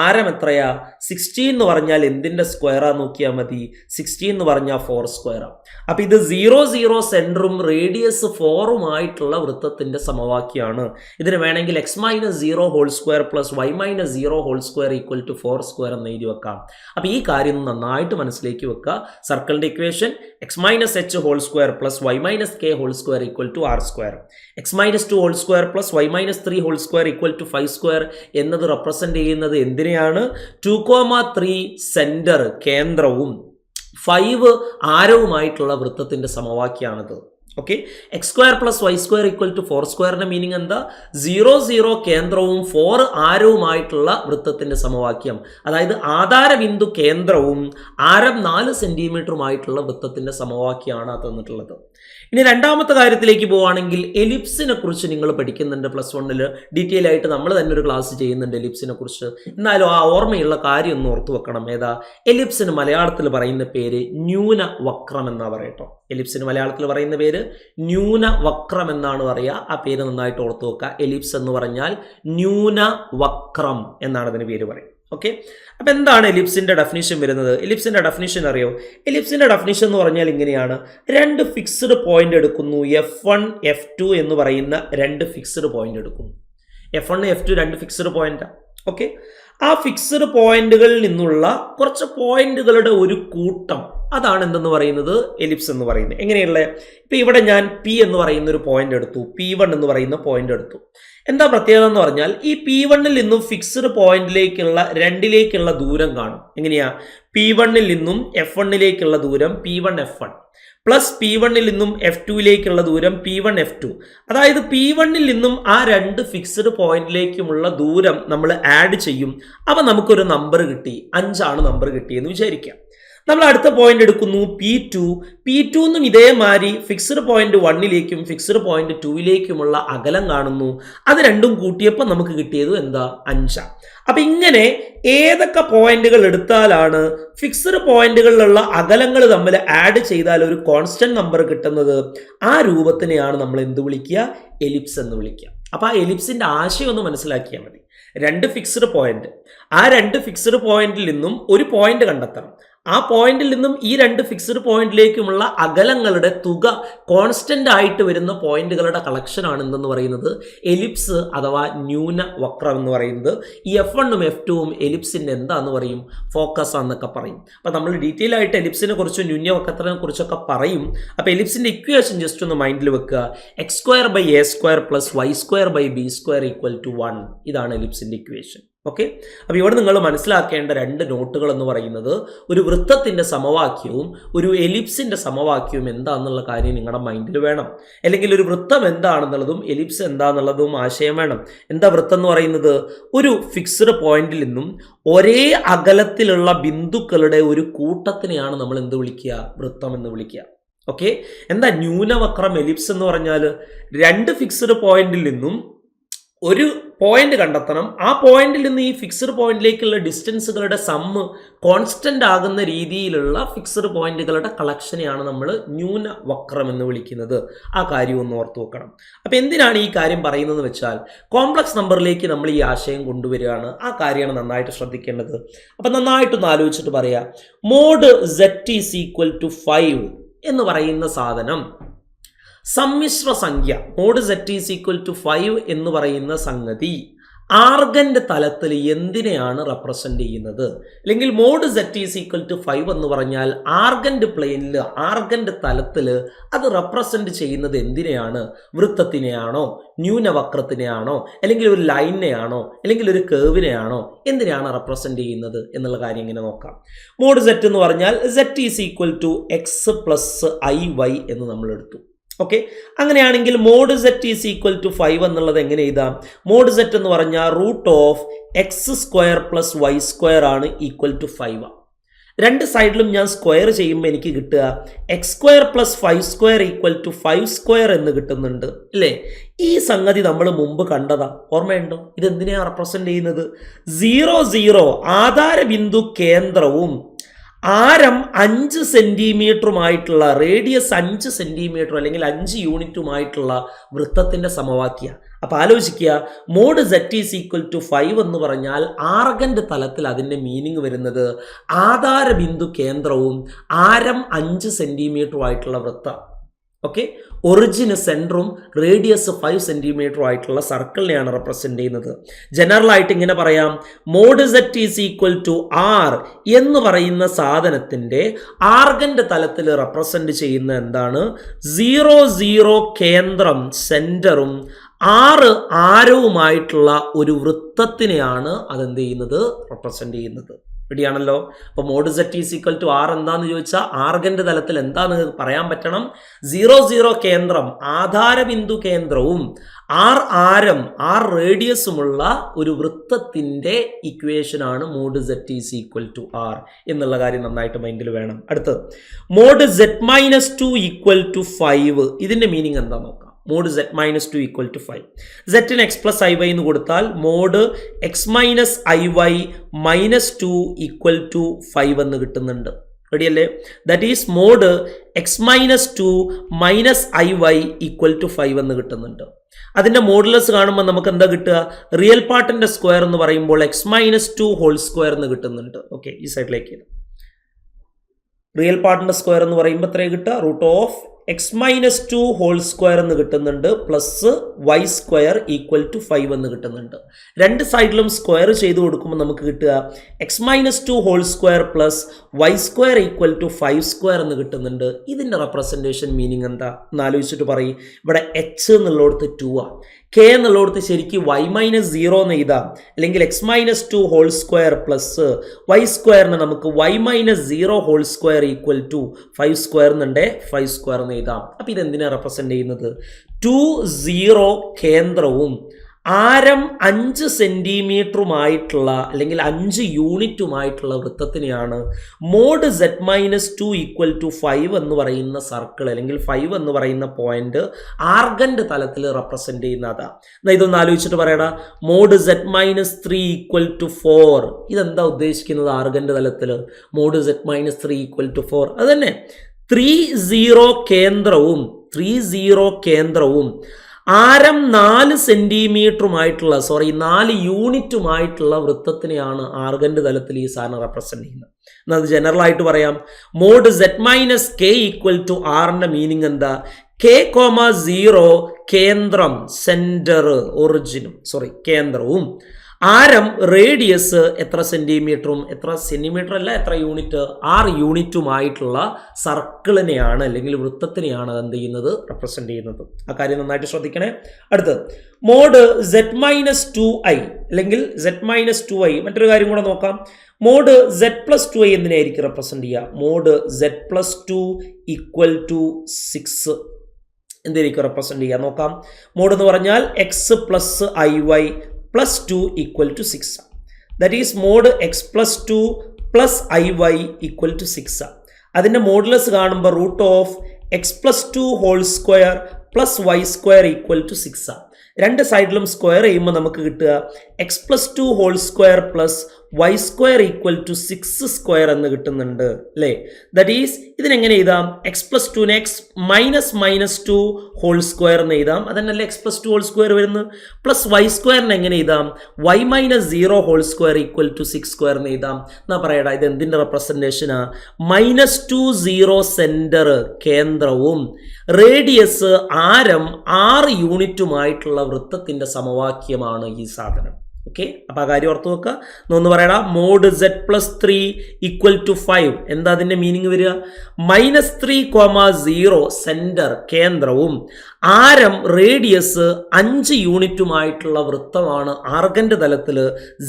ആരം എത്രയാ? 16 എന്ന് പറഞ്ഞാൽ എന്തിൻ്റെ സ്ക്വയറാ നോക്കിയാൽ മതി. 16 എന്ന് പറഞ്ഞാൽ 4 സ്ക്വയറാണ്. അപ്പോൾ ഇത് 0 0 സെൻറ്ററും റേഡിയസ് 4ഉമായിട്ടുള്ള വൃത്തത്തിൻ്റെ സമവാക്യമാണ്. ഇതിന് വേണമെങ്കിൽ x minus 0 whole square plus y minus 0 whole square equal to 4 square എന്ന് എഴുതി വെക്കാം. അപ്പോൾ ഈ കാര്യം നന്നായിട്ട് മനസ്സിലേക്ക് വെക്കുക. സർക്കിളിന്റെ equation x minus h whole square plus y minus k whole square equal to r square. X minus 2 whole square plus y minus 3 whole square equal to 5 square എന്നത് റെപ്രസെന്റ് ചെയ്യുന്നത് എന്തിനെയാണ്? 2,3 സെന്റർ കേന്ദ്രവും 5 ആരവുമായിട്ടുള്ള വൃത്തത്തിന്റെ സമവാക്യമാണിത്. Okay, x square plus y square equal to 4 സ്ക്വയറിന്റെ meaning എന്താ? 0 0 കേന്ദ്രവും 4 ആരവുമായിട്ടുള്ള വൃത്തത്തിന്റെ സമവാക്യം, അതായത് ആധാര ബിന്ദു കേന്ദ്രവും ആരം 4 സെന്റിമീറ്ററുമായിട്ടുള്ള വൃത്തത്തിന്റെ സമവാക്യമാണ് തന്നിട്ടുള്ളത്. ഇനി രണ്ടാമത്തെ കാര്യത്തിലേക്ക് പോവുകയാണെങ്കിൽ എലിപ്സിനെ കുറിച്ച് നിങ്ങൾ പഠിക്കുന്നുണ്ട്. +1 ഡീറ്റെയിൽ ആയിട്ട് നമ്മൾ തന്നെ ഒരു ക്ലാസ് ചെയ്യുന്നുണ്ട് എലിപ്സിനെ കുറിച്ച്. എന്നാലും ആ ഓർമ്മയുള്ള കാര്യം ഒന്ന് ഓർത്തു വെക്കണം. ഏതാ? എലിപ്സിന് മലയാളത്തിൽ പറയുന്ന പേര് ന്യൂനവക്രം എന്നാ പറയട്ടോ. എലിപ്സിന് മലയാളത്തിൽ പറയുന്ന പേര് ന്യൂനവക്രം എന്നാണ് പറയുക. ആ പേര് നന്നായിട്ട് ഓർത്തു വെക്കുക. എലിപ്സ് എന്ന് പറഞ്ഞാൽ ന്യൂനവക്രം എന്നാണ് അതിന് പേര് പറയുക. ഓക്കെ, അപ്പം എന്താണ് എലിപ്സിൻ്റെ ഡെഫിനിഷൻ വരുന്നത്? എലിപ്സിൻ്റെ ഡെഫിനിഷൻ അറിയോ? എലിപ്സിൻ്റെ ഡെഫിനിഷൻ എന്ന് പറഞ്ഞാൽ ഇങ്ങനെയാണ്. 2 ഫിക്സ്ഡ് പോയിന്റ് എടുക്കുന്നു. F1 F2 എന്ന് പറയുന്ന 2 ഫിക്സ്ഡ് പോയിന്റ് എടുക്കുന്നു. F1 F2 2 ഫിക്സ്ഡ് പോയിന്റാണ്. ഓക്കെ, ആ ഫിക്സ്ഡ് പോയിന്റുകളിൽ നിന്നുള്ള കുറച്ച് പോയിന്റുകളുടെ ഒരു കൂട്ടം, അതാണ് എന്തെന്ന് പറയുന്നത്? എലിപ്സ് എന്ന് പറയുന്നത്. എങ്ങനെയുള്ള? ഇപ്പം ഇവിടെ ഞാൻ P എന്ന് പറയുന്ന ഒരു പോയിന്റ് എടുത്തു, P1 എന്ന് പറയുന്ന പോയിന്റ് എടുത്തു. എന്താ പ്രത്യേകത എന്ന് പറഞ്ഞാൽ ഈ P1ൽ നിന്നും ഫിക്സ്ഡ് പോയിന്റിലേക്കുള്ള 2ലേക്കുള്ള ദൂരം കാണും. എങ്ങനെയാ? P1ൽ നിന്നും F1ലേക്കുള്ള ദൂരം P1 F1 പ്ലസ് P1ൽ നിന്നും F2ലേക്കുള്ള ദൂരം P1 F2. അതായത് P1ൽ നിന്നും ആ 2 ഫിക്സ്ഡ് പോയിന്റിലേക്കുമുള്ള ദൂരം നമ്മൾ ആഡ് ചെയ്യും. അപ്പം നമുക്കൊരു നമ്പർ കിട്ടി, 5 ആണ് നമ്പർ കിട്ടിയെന്ന് വിചാരിക്കാം. നമ്മൾ അടുത്ത പോയിന്റ് എടുക്കുന്നു P2 എന്നും ഇതേമാതിരി ഫിക്സ്ഡ് പോയിന്റ് 1ലേക്കും ഫിക്സ്ഡ് പോയിന്റ് 2ലേക്കുമുള്ള അകലം കാണുന്നു. അത് രണ്ടും കൂട്ടിയപ്പോൾ നമുക്ക് കിട്ടിയത് എന്താ? 5. അപ്പം ഇങ്ങനെ ഏതൊക്കെ പോയിന്റുകൾ എടുത്താലാണ് ഫിക്സ്ഡ് പോയിന്റുകളിലുള്ള അകലങ്ങൾ തമ്മിൽ ആഡ് ചെയ്താൽ ഒരു കോൺസ്റ്റന്റ് നമ്പർ കിട്ടുന്നത്, ആ രൂപത്തിനെയാണ് നമ്മൾ എന്ത് വിളിക്കുക? എലിപ്സ് എന്ന് വിളിക്കുക. അപ്പം ആ എലിപ്സിന്റെ ആശയം ഒന്ന് മനസ്സിലാക്കിയാൽ മതി. 2 ഫിക്സ്ഡ് പോയിന്റ്, ആ 2 ഫിക്സ്ഡ് പോയിന്റിൽ നിന്നും ഒരു പോയിന്റ് കണ്ടെത്തണം. ആ പോയിന്റിൽ നിന്നും ഈ 2 ഫിക്സ്ഡ് പോയിന്റിലേക്കുമുള്ള അകലങ്ങളുടെ തുക കോൺസ്റ്റന്റ് ആയിട്ട് വരുന്ന പോയിന്റുകളുടെ കളക്ഷനാണ് എന്തെന്ന് പറയുന്നത് എലിപ്സ് അഥവാ ന്യൂനവക്രം എന്ന് പറയുന്നത്. ഈ F1ഉം F2ഉം എലിപ്സിന്റെ എന്താന്ന് പറയും? ഫോക്കസ് എന്നൊക്കെ പറയും. അപ്പം നമ്മൾ ഡീറ്റെയിൽ ആയിട്ട് എലിപ്സിനെ കുറിച്ചും ന്യൂനവക്രത്തിനെ കുറിച്ചൊക്കെ പറയും. അപ്പം എലിപ്സിന്റെ ഇക്വേഷൻ ജസ്റ്റ് ഒന്ന് മൈൻഡിൽ വെക്കുക. x² + a² + y² / b² = 1. ഇതാണ് എലിപ്സിന്റെ ഇക്വേഷൻ. ഓക്കെ, അപ്പോൾ ഇവിടെ നിങ്ങൾ മനസ്സിലാക്കേണ്ട 2 നോട്ടുകൾ എന്ന് പറയുന്നത് ഒരു വൃത്തത്തിന്റെ സമവാക്യവും ഒരു എലിപ്സിന്റെ സമവാക്യവും എന്താണെന്നുള്ള കാര്യം നിങ്ങളുടെ മൈൻഡിൽ വേണം. അല്ലെങ്കിൽ ഒരു വൃത്തം എന്താണെന്നുള്ളതും എലിപ്സ് എന്താണെന്നുള്ളതും ആശയം വേണം. എന്താ വൃത്തം എന്ന് പറയുന്നത്? ഒരു ഫിക്സ്ഡ് പോയിന്റിൽ നിന്നും ഒരേ അകലത്തിലുള്ള ബിന്ദുക്കളുടെ ഒരു കൂട്ടത്തിനെയാണ് നമ്മൾ എന്ത് വിളിക്കുക? വൃത്തം എന്ന് വിളിക്കുക. ഓക്കെ, എന്താ ന്യൂനവക്രം എലിപ്സ് എന്ന് പറഞ്ഞാൽ? രണ്ട് ഫിക്സ്ഡ് പോയിന്റിൽ നിന്നും ഒരു പോയിന്റ് കണ്ടെത്തണം. ആ പോയിന്റിൽ നിന്ന് ഈ ഫിക്സ്ഡ് പോയിന്റിലേക്കുള്ള ഡിസ്റ്റൻസുകളുടെ സമ്മ് കോൺസ്റ്റന്റ് ആകുന്ന രീതിയിലുള്ള ഫിക്സ്ഡ് പോയിന്റുകളുടെ കളക്ഷനെയാണ് നമ്മൾ ന്യൂനവക്രം എന്ന് വിളിക്കുന്നത്. ആ കാര്യം ഒന്ന് ഓർത്തു വെക്കണം. അപ്പം എന്തിനാണ് ഈ കാര്യം പറയുന്നത് വെച്ചാൽ, കോംപ്ലക്സ് നമ്പറിലേക്ക് നമ്മൾ ഈ ആശയം കൊണ്ടുവരികയാണ്. ആ കാര്യമാണ് നന്നായിട്ട് ശ്രദ്ധിക്കേണ്ടത്. അപ്പം നന്നായിട്ടൊന്ന് ആലോചിച്ചിട്ട് പറയാം. Mod z is equal to 5 എന്ന് പറയുന്ന സാധനം സമ്മിശ്ര സംഖ്യ, mod z is equal to 5 എന്ന് പറയുന്ന സംഗതി ആർഗന്റെ തലത്തിൽ എന്തിനെയാണ് റെപ്രസെന്റ് ചെയ്യുന്നത്? അല്ലെങ്കിൽ mod z is equal to 5 എന്ന് പറഞ്ഞാൽ ആർഗന്റെ പ്ലെയിനിൽ, ആർഗന്റെ തലത്തിൽ അത് റെപ്രസെന്റ് ചെയ്യുന്നത് എന്തിനെയാണ്? വൃത്തത്തിനെയാണോ, ന്യൂനവക്രത്തിനെയാണോ, അല്ലെങ്കിൽ ഒരു ലൈനിനെയാണോ, അല്ലെങ്കിൽ ഒരു കേവിനെയാണോ? എന്തിനാണ് റെപ്രസെന്റ് ചെയ്യുന്നത് എന്നുള്ള കാര്യം ഇങ്ങനെ നോക്കാം. മോഡ് z എന്ന് പറഞ്ഞാൽ z is equal to x plus iy എന്ന് നമ്മൾ എടുത്തു. ഓക്കെ, അങ്ങനെയാണെങ്കിൽ mod z is equal to 5 എന്നുള്ളത് എങ്ങനെ എഴുതാം? മോഡ് z എന്ന് പറഞ്ഞാൽ root of x square plus y square ആണ് ഈക്വൽ ടു 5. രണ്ട് സൈഡിലും ഞാൻ സ്ക്വയർ ചെയ്യുമ്പോൾ എനിക്ക് കിട്ടുക x square plus 5 square equal to 5 square എന്ന് കിട്ടുന്നുണ്ട് അല്ലേ? ഈ സംഗതി നമ്മൾ മുമ്പ് കണ്ടതാ, ഓർമ്മയുണ്ടോ? ഇതെന്തിനാണ് റെപ്രസെന്റ് ചെയ്യുന്നത്? 0 0 ആധാര ബിന്ദു കേന്ദ്രവും ആരം 5 സെന്റിമീറ്ററുമായിട്ടുള്ള, റേഡിയസ് 5 സെന്റിമീറ്റർ അല്ലെങ്കിൽ 5 യൂണിറ്റുമായിട്ടുള്ള വൃത്തത്തിന്റെ സമവാക്യ. അപ്പൊ ആലോചിക്കുക, mod z is equal to 5 എന്ന് പറഞ്ഞാൽ ആർഗന്റെ തലത്തിൽ അതിന്റെ മീനിങ് വരുന്നത് ആധാര ബിന്ദു കേന്ദ്രവും ആരം 5 സെന്റിമീറ്ററും ആയിട്ടുള്ള വൃത്തം. ഓക്കെ, ഒറിജിന് സെൻറ്ററും റേഡിയസ് 5 സെന്റിമീറ്ററും ആയിട്ടുള്ള സർക്കിളിനെയാണ് റെപ്രസെന്റ് ചെയ്യുന്നത്. ജനറൽ ആയിട്ട് ഇങ്ങനെ പറയാം, mod z is equal to r എന്ന് പറയുന്ന സാധനത്തിന്റെ ആർഗന്റെ തലത്തിൽ റെപ്രസെന്റ് ചെയ്യുന്ന എന്താണ്? 0 0 കേന്ദ്രം സെന്ററും 6 ആരവുമായിട്ടുള്ള ഒരു വൃത്തത്തിനെയാണ് അതെന്ത് ചെയ്യുന്നത്? റെപ്രസെന്റ് ചെയ്യുന്നത്. റെഡിയാണല്ലോ? അപ്പോൾ mod z is equal to r എന്താന്ന് ചോദിച്ചാൽ ആർഗന്റെ തലത്തിൽ എന്താന്ന് പറയാൻ പറ്റണം? 0 0 കേന്ദ്രം, ആധാരബിന്ദു കേന്ദ്രവും ആരം, റേഡിയസുമുള്ള ഒരു വൃത്തത്തിന്റെ ഇക്വേഷൻ ആണ് mod z is equal to r എന്നുള്ള കാര്യം നന്നായിട്ട് മൈൻഡിൽ വേണം. അടുത്ത് മോഡ് z-2 ഈക്വൽ ടു 5. ഇതിന്റെ മീനിങ് എന്താ നോക്കാം. Mod z-2 equal to 5. z-ന് x പ്ലസ് iy എന്ന് കൊടുത്താൽ mod x minus iy minus 2 equal to 5 എന്ന് കിട്ടുന്നുണ്ട്. റെഡിയല്ലേ? That is mod x minus 2 minus iy equal to 5 എന്ന് കിട്ടുന്നുണ്ട്. അതിന്റെ മോഡുലസ് കാണുമ്പോൾ നമുക്ക് എന്താ കിട്ടുക? റിയൽ പാർട്ടിന്റെ സ്ക്വയർ എന്ന് പറയുമ്പോൾ x മൈനസ് 2 ഹോൾ സ്ക്വയർ എന്ന് കിട്ടുന്നുണ്ട്. ഓക്കെ, ഈ സൈഡിലേക്ക് റിയൽ പാർട്ടിന്റെ സ്ക്വയർ എന്ന് പറയുമ്പോൾ എത്രയാണ് കിട്ടുക? Root of x minus 2 whole square എന്ന് കിട്ടുന്നുണ്ട്, plus y square equal to 5 എന്ന് കിട്ടുന്നുണ്ട്. രണ്ട് സൈഡിലും സ്ക്വയർ ചെയ്ത് കൊടുക്കുമ്പോൾ നമുക്ക് കിട്ടുക x minus 2 whole square plus y square equal to 5 square എന്ന് കിട്ടുന്നുണ്ട്. ഇതിൻ്റെ റെപ്രസെൻറ്റേഷൻ മീനിങ് എന്താ എന്ന് ആലോചിച്ചിട്ട് പറയും. ഇവിടെ എച്ച് എന്നുള്ളടത്ത് 2 ആണ്, കെ എന്നുള്ളടത്ത് ശരിക്കും വൈ മൈനസ് 0 എന്ന് എഴുതാം, അല്ലെങ്കിൽ x minus 2 whole square plus y സ്ക്വയറിന് നമുക്ക് y minus 0 whole square equal to 5 square എന്നുണ്ട് 5 സ്ക്വയർ എന്ന് എഴുതാം. അപ്പം ഇതെന്തിനാണ് റെപ്രസെൻ്റ് ചെയ്യുന്നത്? 2 0 കേന്ദ്രവും ആരം 5 സെന്റിമീറ്ററുമായിട്ടുള്ള അല്ലെങ്കിൽ 5 യൂണിറ്റുമായിട്ടുള്ള വൃത്തത്തിനെയാണ് മോഡ് z-2 ഈക്വൽ ടു 5 എന്ന് പറയുന്ന സർക്കിൾ അല്ലെങ്കിൽ 5 എന്ന് പറയുന്ന പോയിന്റ് ആർഗന്റെ തലത്തിൽ റെപ്രസെന്റ് ചെയ്യുന്നതാ. എന്നാൽ ഇതൊന്ന് ആലോചിച്ചിട്ട് പറയടാ, മോഡ് z-3 ഈക്വൽ ടു 4. ഇതെന്താ ഉദ്ദേശിക്കുന്നത്? ആർഗന്റെ തലത്തിൽ മോഡ് z-3 ഈക്വൽ ടു 4. അത് തന്നെ 3 0 കേന്ദ്രവും ആരം 4 സെന്റിമീറ്ററുമായിട്ടുള്ള 4 യൂണിറ്റുമായിട്ടുള്ള വൃത്തത്തിനെയാണ് ആർഗന്റെ തലത്തിൽ ഈ സാധനം റെപ്രസെന്റ് ചെയ്യുന്നത്. എന്നത് ജനറൽ ആയിട്ട് പറയാം, മോഡ് z-k ഈക്വൽ ടു ആറിന്റെ മീനിങ് എന്താ? k, 0 കേന്ദ്രം സെന്റർ ഒറിജിനും കേന്ദ്രവും ആരം റേഡിയസ് എത്ര സെന്റിമീറ്ററും എത്ര യൂണിറ്റ് 6 യൂണിറ്റുമായിട്ടുള്ള സർക്കിളിനെയാണ് അല്ലെങ്കിൽ വൃത്തത്തിനെയാണ് എന്ത് ചെയ്യുന്നത്? റെപ്രസെന്റ് ചെയ്യുന്നത്. ആ കാര്യം നന്നായിട്ട് ശ്രദ്ധിക്കണേ. അടുത്ത് മോഡ് z-2i അല്ലെങ്കിൽ z-2i. മറ്റൊരു കാര്യം കൂടെ നോക്കാം. മോഡ് z+2i എന്തിനായിരിക്കും റെപ്രസെന്റ് ചെയ്യുക? മോഡ് z+2 ഈക്വൽ ടു 6 എന്തായിരിക്കും റെപ്രസെന്റ് ചെയ്യുക? നോക്കാം. മോഡ് എന്ന് പറഞ്ഞാൽ x plus iy plus 2 equal to 6. That is mod x plus 2 plus iy equal to 6. അതിൻ്റെ മോഡുലസ് കാണുമ്പോൾ root of x+2 whole square plus y square equal to 6 ആണ്. രണ്ട് സൈഡിലും സ്ക്വയർ ചെയ്യുമ്പോൾ നമുക്ക് കിട്ടുക x+2 whole square plus y square equal to 6 square എന്ന് കിട്ടുന്നുണ്ട് അല്ലേ. ദാറ്റ് ഈസ് ഇതിനെങ്ങനെ എഴുതാം? x+2 -2 ഹോൾ സ്ക്വയർ എന്ന് എഴുതാം. അതന്നല്ലേ x+2 ഹോൾ സ്ക്വയർ വരുന്നത്. പ്ലസ് വൈ സ്ക്വയറിന് എങ്ങനെ എഴുതാം? y -0 whole square equal to 6 square എന്ന് എഴുതാം. എന്നാ പറയടാ, ഇത് എന്തിൻ്റെ റെപ്രസെൻറ്റേഷനാ? -2 0 സെൻറ്റർ കേന്ദ്രവും റേഡിയസ് ആരം 6 യൂണിറ്റുമായിട്ടുള്ള വൃത്തത്തിൻ്റെ സമവാക്യമാണ് ഈ സാധനം. ഓക്കെ, അപ്പോൾ ആ കാര്യം ഓർത്ത് വെക്കുക. ഒന്ന് പറയടാ, മോഡ് z+3 ഈക്വൽ ടു 5. എന്താ അതിൻ്റെ മീനിങ് വരിക? -3, 0 സെൻറ്റർ കേന്ദ്രവും ആരം റേഡിയസ് 5 യൂണിറ്റുമായിട്ടുള്ള വൃത്തമാണ് ആർഗൻ്റെ തലത്തിൽ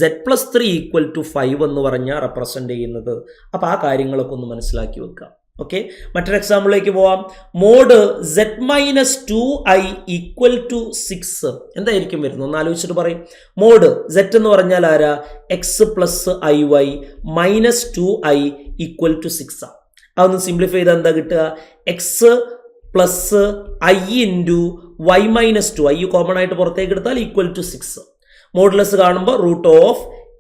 z+3 ഈക്വൽ ടു 5 എന്ന് പറഞ്ഞാൽ റെപ്രസെൻ്റ് ചെയ്യുന്നത്. അപ്പോൾ ആ കാര്യങ്ങളൊക്കെ ഒന്ന് മനസ്സിലാക്കി വെക്കുക. ഓക്കെ, മറ്റൊരു എക്സാമ്പിളിലേക്ക് പോവാം. മോഡ് z-2i ഈക്വൽ ടു 6 എന്തായിരിക്കും വരുന്നത്? ഒന്ന് ആലോചിച്ചിട്ട് പറയും. മോഡ് z എന്ന് പറഞ്ഞാൽ ആരാ? x+iy -2i ഈക്വൽ ടു 6 ആണ്. അതൊന്ന് സിംപ്ലിഫൈ ചെയ്താൽ എന്താ കിട്ടുക? x+i into y -2, i common ആയിട്ട് പുറത്തേക്ക് എടുത്താൽ ഈക്വൽ ടു 6. മോഡുലസ് കാണുമ്പോൾ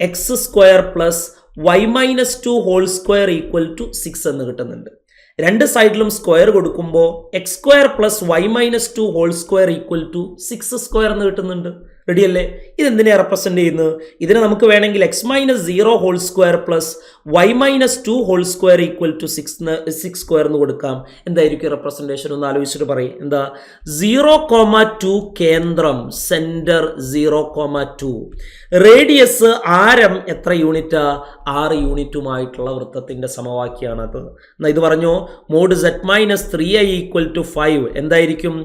√x² plus y -2 whole square equal to 6 എന്ന് കിട്ടുന്നുണ്ട്. രണ്ട് സൈഡിലും സ്ക്വയർ കൊടുക്കുമ്പോൾ x² plus y -2 whole square equal to 6 square എന്ന് കിട്ടുന്നുണ്ട്. റെഡി അല്ലേ? ഇതെന്തിനെ റെപ്രസെൻ്റ് ചെയ്യുന്നത്? ഇതിനെ നമുക്ക് വേണമെങ്കിൽ x-0 whole square plus y -2 whole square equal to 6 square എന്ന് കൊടുക്കാം. എന്തായിരിക്കും റെപ്രസെൻറ്റേഷൻ? ഒന്ന് ആലോചിച്ചിട്ട് പറയും. എന്താ? 0,2 കേന്ദ്രം സെൻറ്റർ 0,2 റേഡിയസ് ആരം എത്ര യൂണിറ്റാ? 6 യൂണിറ്റുമായിട്ടുള്ള വൃത്തത്തിൻ്റെ സമവാക്യമാണത്. എന്നാൽ ഇത് പറഞ്ഞോ, മോഡ് z-3i ഈക്വൽ ടു 5 എന്തായിരിക്കും?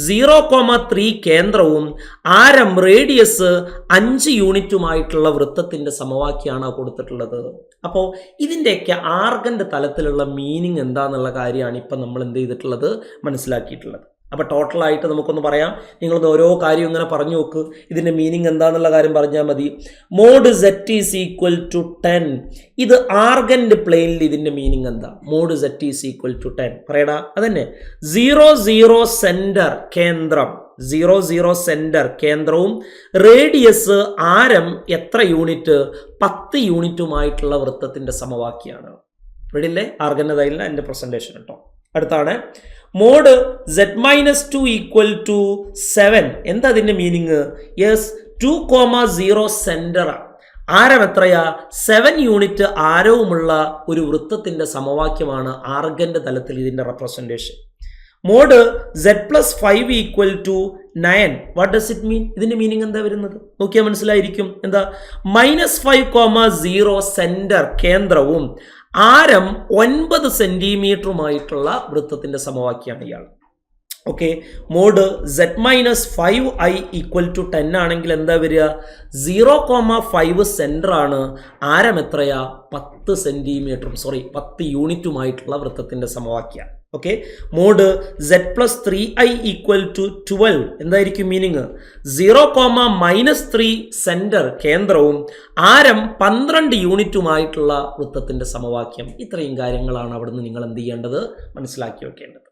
0,3 കേന്ദ്രവും ആരം റേഡിയസ് 5 യൂണിറ്റുമായിട്ടുള്ള വൃത്തത്തിൻ്റെ സമവാക്യമാണ് കൊടുത്തിട്ടുള്ളത്. അപ്പോൾ ഇതിൻ്റെയൊക്കെ ആർഗൻ്റെ തലത്തിലുള്ള മീനിങ് എന്താണെന്നുള്ള കാര്യമാണ് ഇപ്പം നമ്മൾ എന്ത് ചെയ്തിട്ടുള്ളത്? മനസ്സിലാക്കിയിട്ടുള്ളത്. അപ്പോൾ ടോട്ടലായിട്ട് നമുക്കൊന്ന് പറയാം. നിങ്ങളൊന്ന് ഓരോ കാര്യം ഇങ്ങനെ പറഞ്ഞു നോക്ക്. ഇതിൻ്റെ മീനിങ് എന്താണെന്നുള്ള കാര്യം പറഞ്ഞാൽ മതി. Mod z is equal to 10. ഇത് ആർഗൻ്റെ പ്ലെയിനിൽ ഇതിൻ്റെ മീനിങ് എന്താ? Mod z is equal to 10 പറയടാ. അതന്നെ 0,0 സെൻറ്റർ കേന്ദ്രം, 0,0 സെൻറ്റർ കേന്ദ്രവും റേഡിയസ് ആരം എത്ര യൂണിറ്റ്? 10 യൂണിറ്റുമായിട്ടുള്ള വൃത്തത്തിൻ്റെ സമവാക്യമാണ്. റെഡിയല്ലേ? ആർഗൻ്റെ തൈലിന് അതിൻ്റെ പ്രസൻറ്റേഷൻ കേട്ടോ. അടുത്താണ് മോഡ് z-2 ഈക്വൽ ടു 7. എന്താ അതിൻ്റെ മീനിങ്? യെസ്, 2,0 സെൻറ്റർ ആരം എത്രയാ? 7 യൂണിറ്റ് ആരവുമുള്ള ഒരു വൃത്തത്തിൻ്റെ സമവാക്യമാണ് ആർഗൻ്റെ തലത്തിൽ ഇതിൻ്റെ representation. Mod z+5 equal to 9. What does it mean? ഇതിൻ്റെ മീനിങ് എന്താ വരുന്നത്? നോക്കിയാൽ മനസ്സിലായിരിക്കും. എന്താ? -5,0 സെൻറ്റർ കേന്ദ്രവും ആരം 9 സെൻറ്റിമീറ്ററുമായിട്ടുള്ള വൃത്തത്തിൻ്റെ സമവാക്യമാണ് ഇയാൾ. Okay, mode z-5i equal to 10 ആണെങ്കിൽ എന്താ വരിക? 0,5 സെൻറ്റർ ആണ്, ആരം എത്രയാ? 10 സെൻറ്റിമീറ്ററും 10 യൂണിറ്റുമായിട്ടുള്ള വൃത്തത്തിൻ്റെ സമവാക്യമാണ്. Okay, mode z+3i equal to 12 എന്തായിരിക്കും മീനിങ്? 0,-3 സെൻറ്റർ കേന്ദ്രവും ആരം 12 യൂണിറ്റുമായിട്ടുള്ള വൃത്തത്തിൻ്റെ സമവാക്യം. ഇത്രയും കാര്യങ്ങളാണ് അവിടുന്ന് നിങ്ങൾ എന്ത് ചെയ്യേണ്ടത്? മനസ്സിലാക്കി വെക്കേണ്ടത്.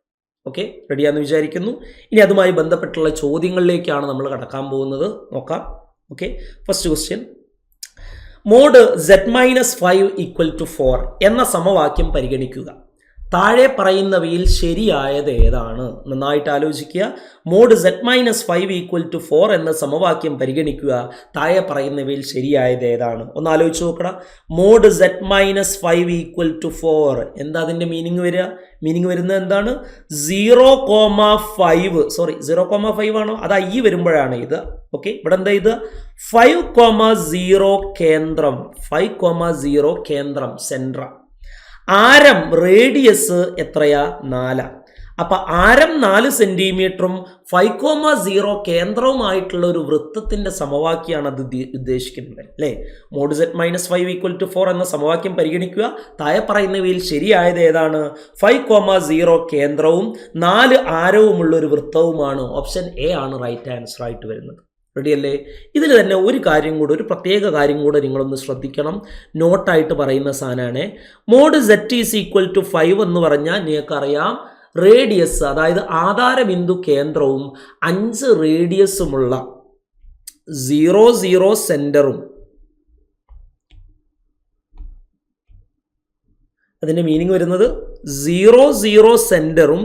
ഓക്കെ, റെഡിയാന്ന് വിചാരിക്കുന്നു. ഇനി അതുമായി ബന്ധപ്പെട്ടുള്ള ചോദ്യങ്ങളിലേക്കാണ് നമ്മൾ കടക്കാൻ പോകുന്നത്. നോക്കാം. Okay, first question, mod z-5 equal to 4 എന്ന സമവാക്യം പരിഗണിക്കുക. താഴെ പറയുന്നവയിൽ ശരിയായത് ഏതാണ്? നന്നായിട്ട് ആലോചിക്കുക. മോഡ് z-5 ഈക്വൽ ടു 4 എന്ന സമവാക്യം പരിഗണിക്കുക. താഴെ പറയുന്നവയിൽ ശരിയായത് ഏതാണ്? ഒന്ന് ആലോചിച്ച് നോക്കണം. മോഡ് z-5 ഈക്വൽ ടു 4 എന്താ അതിൻ്റെ മീനിങ് വരിക? മീനിങ് വരുന്നത് എന്താണ്? 0,5 ആണോ? അത് i വരുമ്പോഴാണ് ഇത്. ഓക്കെ, ഇവിടെ എന്താ ഇത്? 5,0 കേന്ദ്രം, 5,0 കേന്ദ്രം സെൻട്ര. ആരം റേഡിയസ് എത്രയാ? 4. അപ്പം ആരം 4 സെൻറ്റിമീറ്ററും 5,0 കേന്ദ്രവുമായിട്ടുള്ള ഒരു വൃത്തത്തിൻ്റെ സമവാക്യമാണ് അത് ഉദ്ദേശിക്കുന്നത് അല്ലേ. മോഡ് z-5 ഈക്വൽ ടു 4 എന്ന സമവാക്യം പരിഗണിക്കുക. താഴെ പറയുന്നവയിൽ ശരിയായത് ഏതാണ്? 5,0 കേന്ദ്രവും 4 ആരവുമുള്ള ഒരു വൃത്തവുമാണ്. ഓപ്ഷൻ എ ആണ് റൈറ്റ് ആൻസർ ആയിട്ട് വരുന്നത്. റെഡിയല്ലേ? ഇതിൽ തന്നെ ഒരു കാര്യം കൂടെ, ഒരു പ്രത്യേക കാര്യം കൂടെ നിങ്ങളൊന്ന് ശ്രദ്ധിക്കണം. നോട്ടായിട്ട് പറയുന്ന സാധനമാണ്. Mod z is equal to 5 എന്ന് പറഞ്ഞാൽ നിങ്ങൾക്കറിയാം റേഡിയസ് അതായത് ആധാരബിന്ദു കേന്ദ്രവും 5 റേഡിയസുമുള്ള 0 0 സെന്ററും, അതിൻ്റെ മീനിങ് വരുന്നത് 0 0 സെന്ററും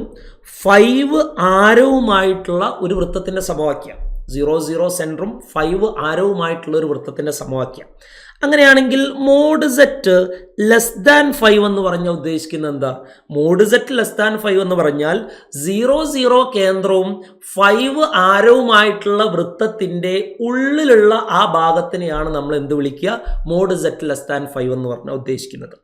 5 ആരവുമായിട്ടുള്ള ഒരു വൃത്തത്തിൻ്റെ സമവാക്യം. 0 0 സെന്ററും 5 ആരവുമായിട്ടുള്ള ഒരു വൃത്തത്തിൻ്റെ സമവാക്യം. അങ്ങനെയാണെങ്കിൽ മോഡ് സെറ്റ് ലെസ് ദാൻ 5 എന്ന് പറഞ്ഞാൽ ഉദ്ദേശിക്കുന്നത് എന്താ? മോഡ് സെറ്റ് ലെസ് ദാൻ 5 എന്ന് പറഞ്ഞാൽ 0 0 കേന്ദ്രവും 5 ആരവുമായിട്ടുള്ള വൃത്തത്തിൻ്റെ ഉള്ളിലുള്ള ആ ഭാഗത്തിനെയാണ് നമ്മൾ എന്ത് വിളിക്കുക? മോഡ് സെറ്റ് ലെസ് ദാൻ 5 എന്ന് പറഞ്ഞാൽ ഉദ്ദേശിക്കുന്നത്.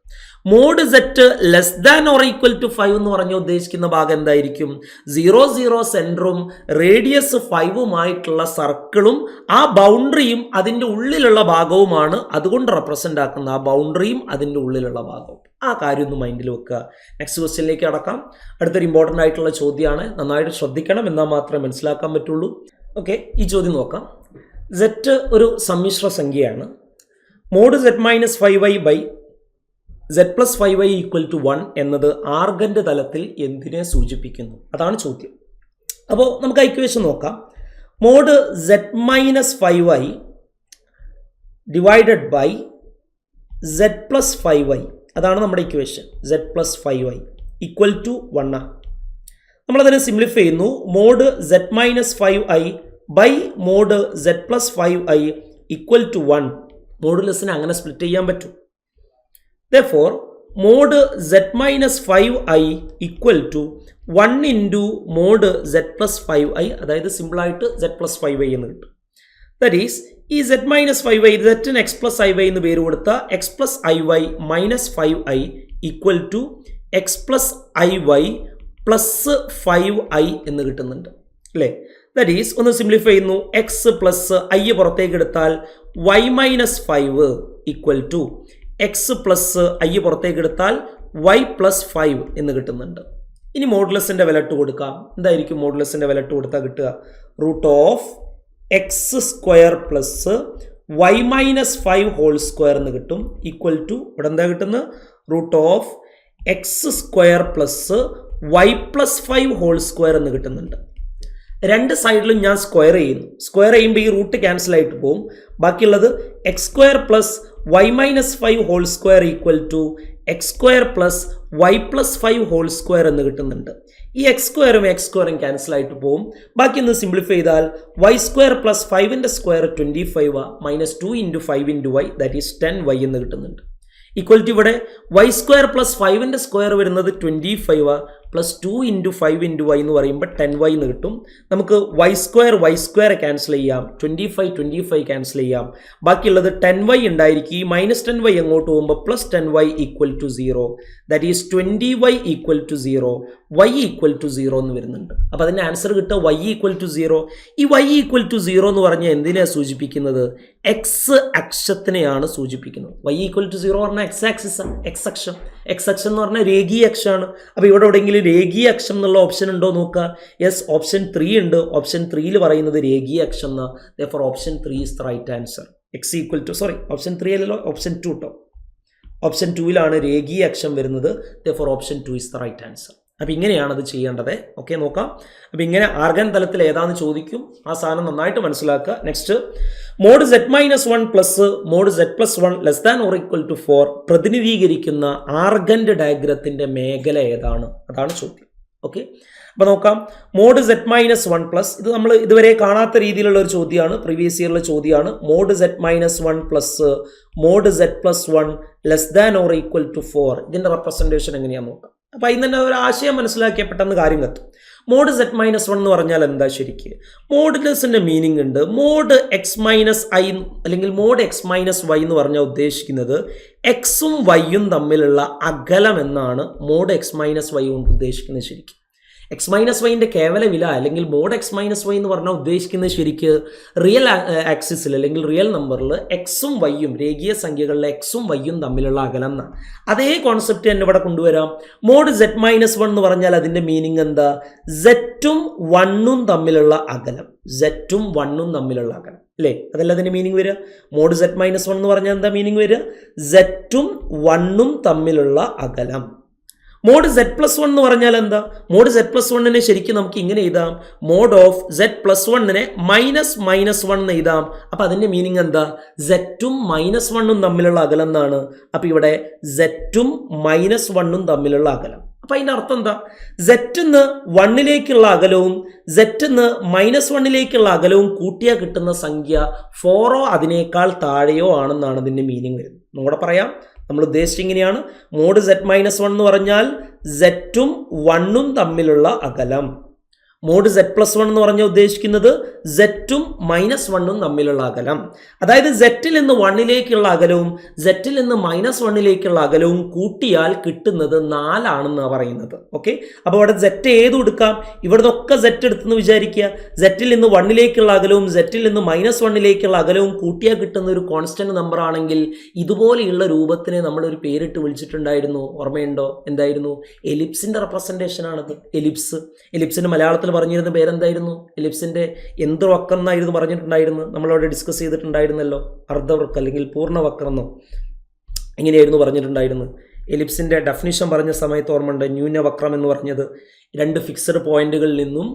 Mod z less than or equal to 5 എന്ന് പറഞ്ഞാൽ ഉദ്ദേശിക്കുന്ന ഭാഗം എന്തായിരിക്കും? 0 0 സെന്ററും റേഡിയസ് 5ഉമായിട്ടുള്ള സർക്കിളും ആ ബൗണ്ടറിയും അതിൻ്റെ ഉള്ളിലുള്ള ഭാഗവുമാണ്. അതുകൊണ്ട് റെപ്രസെൻ്റ് ആക്കുന്ന ആ ബൗണ്ടറിയും അതിൻ്റെ ഉള്ളിലുള്ള ഭാഗവും. ആ കാര്യം ഒന്ന് മൈൻഡിൽ വെക്കുക. നെക്സ്റ്റ് ക്വസ്റ്റ്യനിലേക്ക് കടക്കാം. അടുത്തൊരു ഇമ്പോർട്ടൻ്റ് ആയിട്ടുള്ള ചോദ്യമാണ്. നന്നായിട്ട് ശ്രദ്ധിക്കണം, എന്നാൽ മാത്രമേ മനസ്സിലാക്കാൻ പറ്റുള്ളൂ. ഓക്കെ, ഈ ചോദ്യം നോക്കാം. സെറ്റ് ഒരു സമ്മിശ്ര സംഖ്യയാണ്. Mod z minus 5y by z plus 5y equal to 1 എന്നത് ആർഗൻ്റെ തലത്തിൽ എന്തിനെ സൂചിപ്പിക്കുന്നു? അതാണ് ചോദ്യം. അപ്പോൾ നമുക്ക് ഇക്വേഷൻ നോക്കാം. Mod z minus 5y divided by z plus 5y, അതാണ് നമ്മുടെ equation. z plus 5y equal to 1. നമ്മളതിനെ സിംപ്ലിഫൈ ചെയ്യുന്നു. Mod z minus 5i by mod z plus 5i equal to 1. മോഡുലസിനെ അങ്ങനെ സ്പ്ലിറ്റ് ചെയ്യാൻ പറ്റും. Therefore, mod z minus 5i equal to 1 into mod z plus 5i, അതായത് സിമ്പിളായിട്ട് z plus 5i എന്ന് കിട്ടും. ദാറ്റ് ഈസ് ഈ z minus 5i z x plus iy എന്ന് പേര് കൊടുത്ത x plus iy minus 5i equal to x plus iy plus 5i എന്ന് കിട്ടുന്നുണ്ട് അല്ലേ? ദാറ്റ് ഈസ് ഒന്ന് സിംപ്ലിഫൈ ചെയ്യുന്നു. x പ്ലസ് i പുറത്തേക്ക് എടുത്താൽ y minus 5 equal to x plus i പുറത്തേക്ക് എടുത്താൽ y പ്ലസ് 5 എന്ന് കിട്ടുന്നുണ്ട്. ഇനി മോഡുലസിൻ്റെ വില ഇട്ട് കൊടുക്കാം. എന്തായിരിക്കും മോഡുലസിൻ്റെ വില ഇട്ട് കൊടുത്താൽ കിട്ടുക? Root of x square plus y minus 5 whole square എന്ന് കിട്ടും. ഈക്വൽ ടു ഇവിടെ എന്താ കിട്ടുന്നത്? Root of x square plus y plus 5 whole square എന്ന് കിട്ടുന്നുണ്ട്. രണ്ട് സൈഡിലും ഞാൻ സ്ക്വയർ ചെയ്യുന്നു. സ്ക്വയർ ചെയ്യുമ്പോൾ ഈ റൂട്ട് ക്യാൻസൽ ആയിട്ട് പോകും. ബാക്കിയുള്ളത് x square plus y minus 5 whole square equal to x square plus y plus 5 whole square എന്ന് കിട്ടുന്നുണ്ട്. ഈ എക്സ് സ്ക്വയറും ക്യാൻസൽ ആയിട്ട് പോകും. ബാക്കി ഒന്ന് സിംപ്ലിഫൈ ചെയ്താൽ y സ്ക്വയർ പ്ലസ് 5ൻ്റെ square 25 minus 2 into 5 into y that is 10y എന്ന് കിട്ടുന്നുണ്ട്. ഈക്വൽ ടു ഇവിടെ y സ്ക്വയർ പ്ലസ് 5ൻ്റെ സ്ക്വയർ വരുന്നത് 25 പ്ലസ് 2 ഇൻറ്റു 5 ഇൻറ്റു y എന്ന് പറയുമ്പോൾ 10y എന്ന് കിട്ടും. നമുക്ക് y സ്ക്വയർ ക്യാൻസൽ ചെയ്യാം. 25 ക്യാൻസൽ ചെയ്യാം. ബാക്കിയുള്ളത് 10y ഉണ്ടായിരിക്കും. ഈ മൈനസ് 10y അങ്ങോട്ട് പോകുമ്പോൾ plus 10y equal to 0 that is 20y equal to 0, y equal to 0 എന്ന് വരുന്നുണ്ട്. അപ്പോൾ അതിൻ്റെ ആൻസർ കിട്ടുക y ഈക്വൽ ടു 0. ഈ y ഈക്വൽ ടു 0 എന്ന് പറഞ്ഞാൽ എന്തിനെയാണ് സൂചിപ്പിക്കുന്നത്? എക്സ് അക്ഷത്തിനെയാണ് സൂചിപ്പിക്കുന്നത്. y ഈക്വൽ ടു 0 പറഞ്ഞാൽ എക്സ് ആക്സിസ് ആണ്, എക്സ് അക്ഷം എന്ന് പറഞ്ഞാൽ രേഖീയ അക്ഷമാണ്. അപ്പോൾ ഇവിടെ എവിടെയെങ്കിലും രേഖീയ അക്ഷം എന്നുള്ള ഓപ്ഷൻ ഉണ്ടോ നോക്കുക. യെസ്, ഓപ്ഷൻ 3 ഉണ്ട്. ഓപ്ഷൻ 3ൽ പറയുന്നത് രേഖീയ അക്ഷം എന്നാണ്. therefore option 3 is the right answer. X equal to option 3 അല്ലല്ലോ, ഓപ്ഷൻ 2 കേട്ടോ. ഓപ്ഷൻ 2ലാണ് രേഖീയ അക്ഷം വരുന്നത്. therefore option 2 is the right answer. അപ്പോൾ ഇങ്ങനെയാണ് അത് ചെയ്യേണ്ടത്. ഓക്കെ, നോക്കാം. അപ്പോൾ ഇങ്ങനെ ആർഗൻ തലത്തിൽ ഏതാണെന്ന് ചോദിക്കും. ആ സാധനം നന്നായിട്ട് മനസ്സിലാക്കുക. Next, mod z minus 1 plus mod z plus 1 less than or equal to 4 പ്രതിനിധീകരിക്കുന്ന ആർഗൻ്റെ ഡയഗ്രത്തിൻ്റെ മേഖല ഏതാണ്? അതാണ് ചോദ്യം. ഓക്കെ, അപ്പോൾ നോക്കാം. മോഡ് z മൈനസ് 1 പ്ലസ്, ഇത് നമ്മൾ ഇതുവരെ കാണാത്ത രീതിയിലുള്ള ഒരു ചോദ്യമാണ്, പ്രീവിയസ് ഇയറിലെ ചോദ്യമാണ്. Mod z minus 1 plus mod z plus 1 less than or equal to 4 ഇതിൻ്റെ റെപ്രസെൻറ്റേഷൻ എങ്ങനെയാണെന്ന് നോക്കാം. അപ്പോൾ അതിന് തന്നെ ഒരു ആശയം മനസ്സിലാക്കിയ പെട്ടെന്ന് കാര്യം കത്തും. മോഡ് z മൈനസ് 1 എന്ന് പറഞ്ഞാൽ എന്താ? ശരിക്ക് മോഡുലസിൻ്റെ മീനിങ് ഉണ്ട്. മോഡ് എക്സ് മൈനസ് ഐ അല്ലെങ്കിൽ മോഡ് എക്സ് മൈനസ് വൈ എന്ന് പറഞ്ഞാൽ ഉദ്ദേശിക്കുന്നത് എക്സും വൈയും തമ്മിലുള്ള അകലം എന്നാണ് മോഡ് എക്സ് മൈനസ് വൈ കൊണ്ട് ഉദ്ദേശിക്കുന്നത്. ശരിക്കും എക്സ് മൈനസ് വൈൻ്റെ കേവല വില അല്ലെങ്കിൽ മോഡ് എക്സ് മൈനസ് വൈ എന്ന് പറഞ്ഞാൽ ഉദ്ദേശിക്കുന്നത് ശരിക്ക് റിയൽ ആക്സിസിൽ അല്ലെങ്കിൽ റിയൽ നമ്പറിൽ എക്സും വൈയും, രേഖീയ സംഖ്യകളിലെ എക്സും വൈയും തമ്മിലുള്ള അകലം എന്നാണ്. അതേ കോൺസെപ്റ്റ് തന്നെ ഇവിടെ കൊണ്ടുവരാം. മോഡ് z മൈനസ് 1 എന്ന് പറഞ്ഞാൽ അതിൻ്റെ മീനിങ് എന്താ? സെറ്റും 1ഉം തമ്മിലുള്ള അകലം, സെറ്റും 1ഉം തമ്മിലുള്ള അകലം അല്ലേ? അതല്ല അതിൻ്റെ മീനിങ് വരിക. മോഡ് z മൈനസ് 1 എന്ന് പറഞ്ഞാൽ എന്താ മീനിങ് വരിക? സെറ്റും 1ഉം തമ്മിലുള്ള അകലം. മോഡ് സെഡ് പ്ലസ് വൺ എന്ന് പറഞ്ഞാൽ എന്താ? മോഡ് സെഡ് പ്ലസ് വണ്ണിനെ ശരിക്കും നമുക്ക് ഇങ്ങനെ എഴുതാം, മോഡ് ഓഫ് സെഡ് പ്ലസ് വണ്ണിനെ -1 എന്ന് എഴുതാം. അപ്പം അതിൻ്റെ മീനിങ് എന്താ? സെറ്റും -1ഉം തമ്മിലുള്ള അകലം എന്നാണ്. അപ്പം ഇവിടെ സെറ്റും -1ഉം തമ്മിലുള്ള അകലം. അപ്പം അതിൻ്റെ അർത്ഥം എന്താ? സെറ്റിന്ന് 1ലേക്കുള്ള അകലവും സെറ്റിന്ന് -1ലേക്കുള്ള അകലവും കൂട്ടിയാൽ കിട്ടുന്ന സംഖ്യ 4ഓ അതിനേക്കാൾ താഴെയോ ആണെന്നാണ് അതിൻ്റെ മീനിങ് വരുന്നത്. നമ്മുടെ പറയാം, നമ്മൾ ഉദ്ദേശിച്ചത് ഇങ്ങനെയാണ്. മോഡ് Z-1 എന്ന് പറഞ്ഞാൽ സെറ്റും 1ഉം തമ്മിലുള്ള അകലം. മോഡ് Z+1 എന്ന് പറഞ്ഞാൽ ഉദ്ദേശിക്കുന്നത് സെറ്റും -1ഉം തമ്മിലുള്ള അകലം. അതായത് സെറ്റിൽ നിന്ന് 1ലേക്കുള്ള അകലവും സെറ്റിൽ നിന്ന് -1ലേക്കുള്ള അകലവും കൂട്ടിയാൽ കിട്ടുന്നത് 4 ആണെന്നാണ് പറയുന്നത്. ഓക്കെ, അപ്പോൾ ഇവിടെ സെറ്റ് ഏത് എടുക്കാം? ഇവിടുന്ന് ഒക്കെ സെറ്റ് എടുത്തെന്ന് വിചാരിക്കുക. സെറ്റിൽ നിന്ന് 1ലേക്കുള്ള അകലവും സെറ്റിൽ നിന്ന് -1ലേക്കുള്ള അകലവും കൂട്ടിയാൽ കിട്ടുന്ന ഒരു കോൺസ്റ്റന്റ് നമ്പർ ആണെങ്കിൽ ഇതുപോലെയുള്ള രൂപത്തിനെ നമ്മളൊരു പേരിട്ട് വിളിച്ചിട്ടുണ്ടായിരുന്നു. ഓർമ്മയുണ്ടോ? എന്തായിരുന്നു? എലിപ്സിന്റെ റെപ്രസെന്റേഷൻ ആണത്. എലിപ്സിന്റെ മലയാളത്തിൽ പറഞ്ഞിരുന്ന പേരെന്തായിരുന്നു? എലിപ്സിന്റെ എന്ത് വക്രം എന്നായിരുന്നു പറഞ്ഞിട്ടുണ്ടായിരുന്നു? നമ്മളവിടെ ഡിസ്കസ് ചെയ്തിട്ടുണ്ടായിരുന്നല്ലോ. അർദ്ധവക്രം അല്ലെങ്കിൽ പൂർണ്ണവക്രം എങ്ങനെയായിരുന്നു പറഞ്ഞിട്ടുണ്ടായിരുന്നത്? എലിപ്സിന്റെ ഡെഫിനിഷൻ പറഞ്ഞ സമയത്ത് ഓർമ്മയുണ്ട്, ന്യൂനവക്രം എന്ന് പറഞ്ഞത് 2 ഫിക്സഡ് പോയിന്റുകളിൽ നിന്നും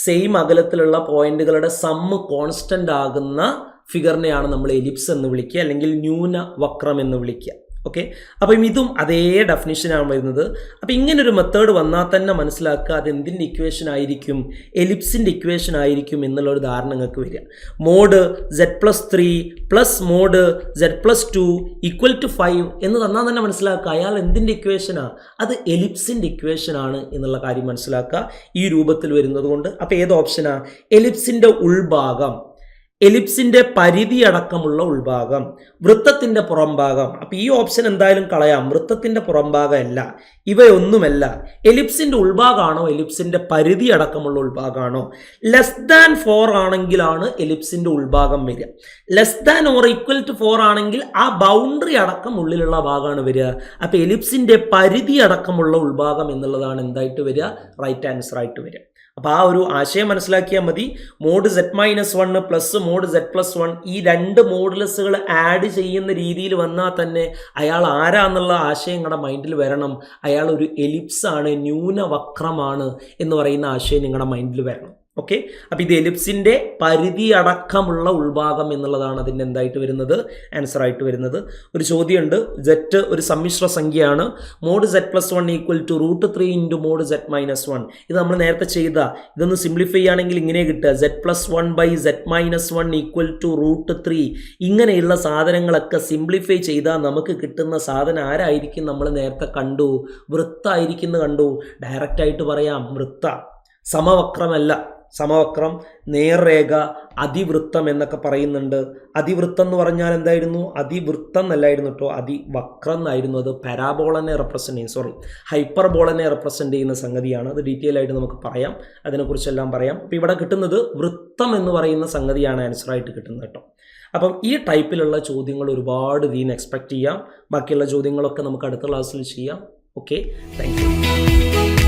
സെയിം അകലത്തിലുള്ള പോയിന്റുകളുടെ സമ്മ് കോൺസ്റ്റന്റ് ആകുന്ന ഫിഗറിനെയാണ് നമ്മൾ എലിപ്സ് എന്ന് വിളിക്കുക, അല്ലെങ്കിൽ ന്യൂനവക്രം എന്ന് വിളിക്കുക. ഓക്കെ, അപ്പം ഇതും അതേ ഡെഫിനിഷനാണ് വരുന്നത്. അപ്പം ഇങ്ങനൊരു മെത്തേഡ് വന്നാൽ തന്നെ മനസ്സിലാക്കുക അത് എന്തിൻ്റെ ഇക്വേഷൻ ആയിരിക്കും? എലിപ്സിൻ്റെ ഇക്വേഷൻ ആയിരിക്കും എന്നുള്ളൊരു ധാരണ നിങ്ങൾക്ക് വരിക. Mode Z+3 plus mode Z+2 = 5 എന്ന് തന്നാൽ തന്നെ മനസ്സിലാക്കുക അയാൾ എന്തിൻ്റെ ഇക്വേഷനാണ്? അത് എലിപ്സിൻ്റെ ഇക്വേഷനാണ് എന്നുള്ള കാര്യം മനസ്സിലാക്കുക ഈ രൂപത്തിൽ വരുന്നത് കൊണ്ട്. അപ്പോൾ ഏത് ഓപ്ഷനാണ്? എലിപ്സിൻ്റെ ഉൾഭാഗം, എലിപ്സിന്റെ പരിധി അടക്കമുള്ള ഉൾഭാഗം, വൃത്തത്തിന്റെ പുറംഭാഗം. അപ്പോൾ ഈ ഓപ്ഷൻ എന്തായാലും കളയാം. വൃത്തത്തിന്റെ പുറംഭാഗം അല്ല, ഇവയൊന്നുമല്ല. എലിപ്സിന്റെ ഉൾഭാഗമാണോ എലിപ്സിന്റെ പരിധി അടക്കമുള്ള ഉൾഭാഗമാണോ? <4 ആണെങ്കിലാണ് എലിപ്സിന്റെ ഉൾഭാഗം വരിക. <= 4 ആണെങ്കിൽ ആ ബൗണ്ടറി അടക്കം ഉള്ളിലുള്ള ഭാഗമാണ് വരിക. അപ്പോൾ എലിപ്സിന്റെ പരിധി അടക്കമുള്ള ഉൾഭാഗം എന്നുള്ളതാണ് എന്തായിട്ട് വരിക? റൈറ്റ് ആൻസർ ആയിട്ട് വരിക. അപ്പോൾ ആ ഒരു ആശയം മനസ്സിലാക്കിയാൽ മതി. Mode Z-1 plus mode Z+1 ഈ 2 മോഡുലസുകൾ ആഡ് ചെയ്യുന്ന രീതിയിൽ വന്നാൽ തന്നെ അയാൾ ആരാന്നുള്ള ആശയം നിങ്ങളുടെ മൈൻഡിൽ വരണം. അയാൾ ഒരു എലിപ്സാണ്, ന്യൂനവക്രമാണ് എന്ന് പറയുന്ന ആശയം നിങ്ങളുടെ മൈൻഡിൽ വരണം. ഓക്കെ, അപ്പോൾ ഇത് എലിപ്സിൻ്റെ പരിധി അടക്കമുള്ള ഉൾഭാഗം എന്നുള്ളതാണ് അതിൻ്റെ എന്തായിട്ട് വരുന്നത്? ആൻസർ ആയിട്ട് വരുന്നത്. ഒരു ചോദ്യമുണ്ട്, Z ഒരു സമ്മിശ്ര സംഖ്യയാണ്. Mod Z+1 = √3 × mod Z-1. ഇത് നമ്മൾ നേരത്തെ ചെയ്ത ഇതൊന്ന് സിംപ്ലിഫൈ ആണെങ്കിൽ ഇങ്ങനെ കിട്ടുക, Z+1/Z-1 = √3. ഇങ്ങനെയുള്ള സാധനങ്ങളൊക്കെ സിംപ്ലിഫൈ ചെയ്താൽ നമുക്ക് കിട്ടുന്ന സാധനം ആരായിരിക്കും? നമ്മൾ നേരത്തെ കണ്ടു, വൃത്തായിരിക്കും എന്ന് കണ്ടു. ഡയറക്റ്റായിട്ട് പറയാം, വൃത്ത. സമവക്രമല്ല. സമവക്രം, നേർരേഖ, അതിവൃത്തം എന്നൊക്കെ പറയുന്നുണ്ട്. അതിവൃത്തം എന്ന് പറഞ്ഞാൽ എന്തായിരുന്നു? അതിവൃത്തം എന്നല്ലായിരുന്നു കേട്ടോ, അതിവക്രം എന്നായിരുന്നു. അത് പാരാബോളനെ റെപ്രസെൻ്റ് ചെയ്യും, ഹൈപ്പർബോളനെ റെപ്രസെൻ്റ് ചെയ്യുന്ന സംഗതിയാണ്. അത് ഡീറ്റെയിൽ ആയിട്ട് നമുക്ക് പറയാം, അതിനെക്കുറിച്ചെല്ലാം പറയാം. അപ്പോൾ ഇവിടെ കിട്ടുന്നത് വൃത്തം എന്ന് പറയുന്ന സംഗതിയാണ് ആൻസറായിട്ട് കിട്ടുന്നത് കേട്ടോ. അപ്പം ഈ ടൈപ്പിലുള്ള ചോദ്യങ്ങൾ ഒരുപാട് ഇതിന് എക്സ്പെക്റ്റ് ചെയ്യാം. ബാക്കിയുള്ള ചോദ്യങ്ങളൊക്കെ നമുക്ക് അടുത്ത ക്ലാസ്സിൽ ചെയ്യാം. Okay, thank you.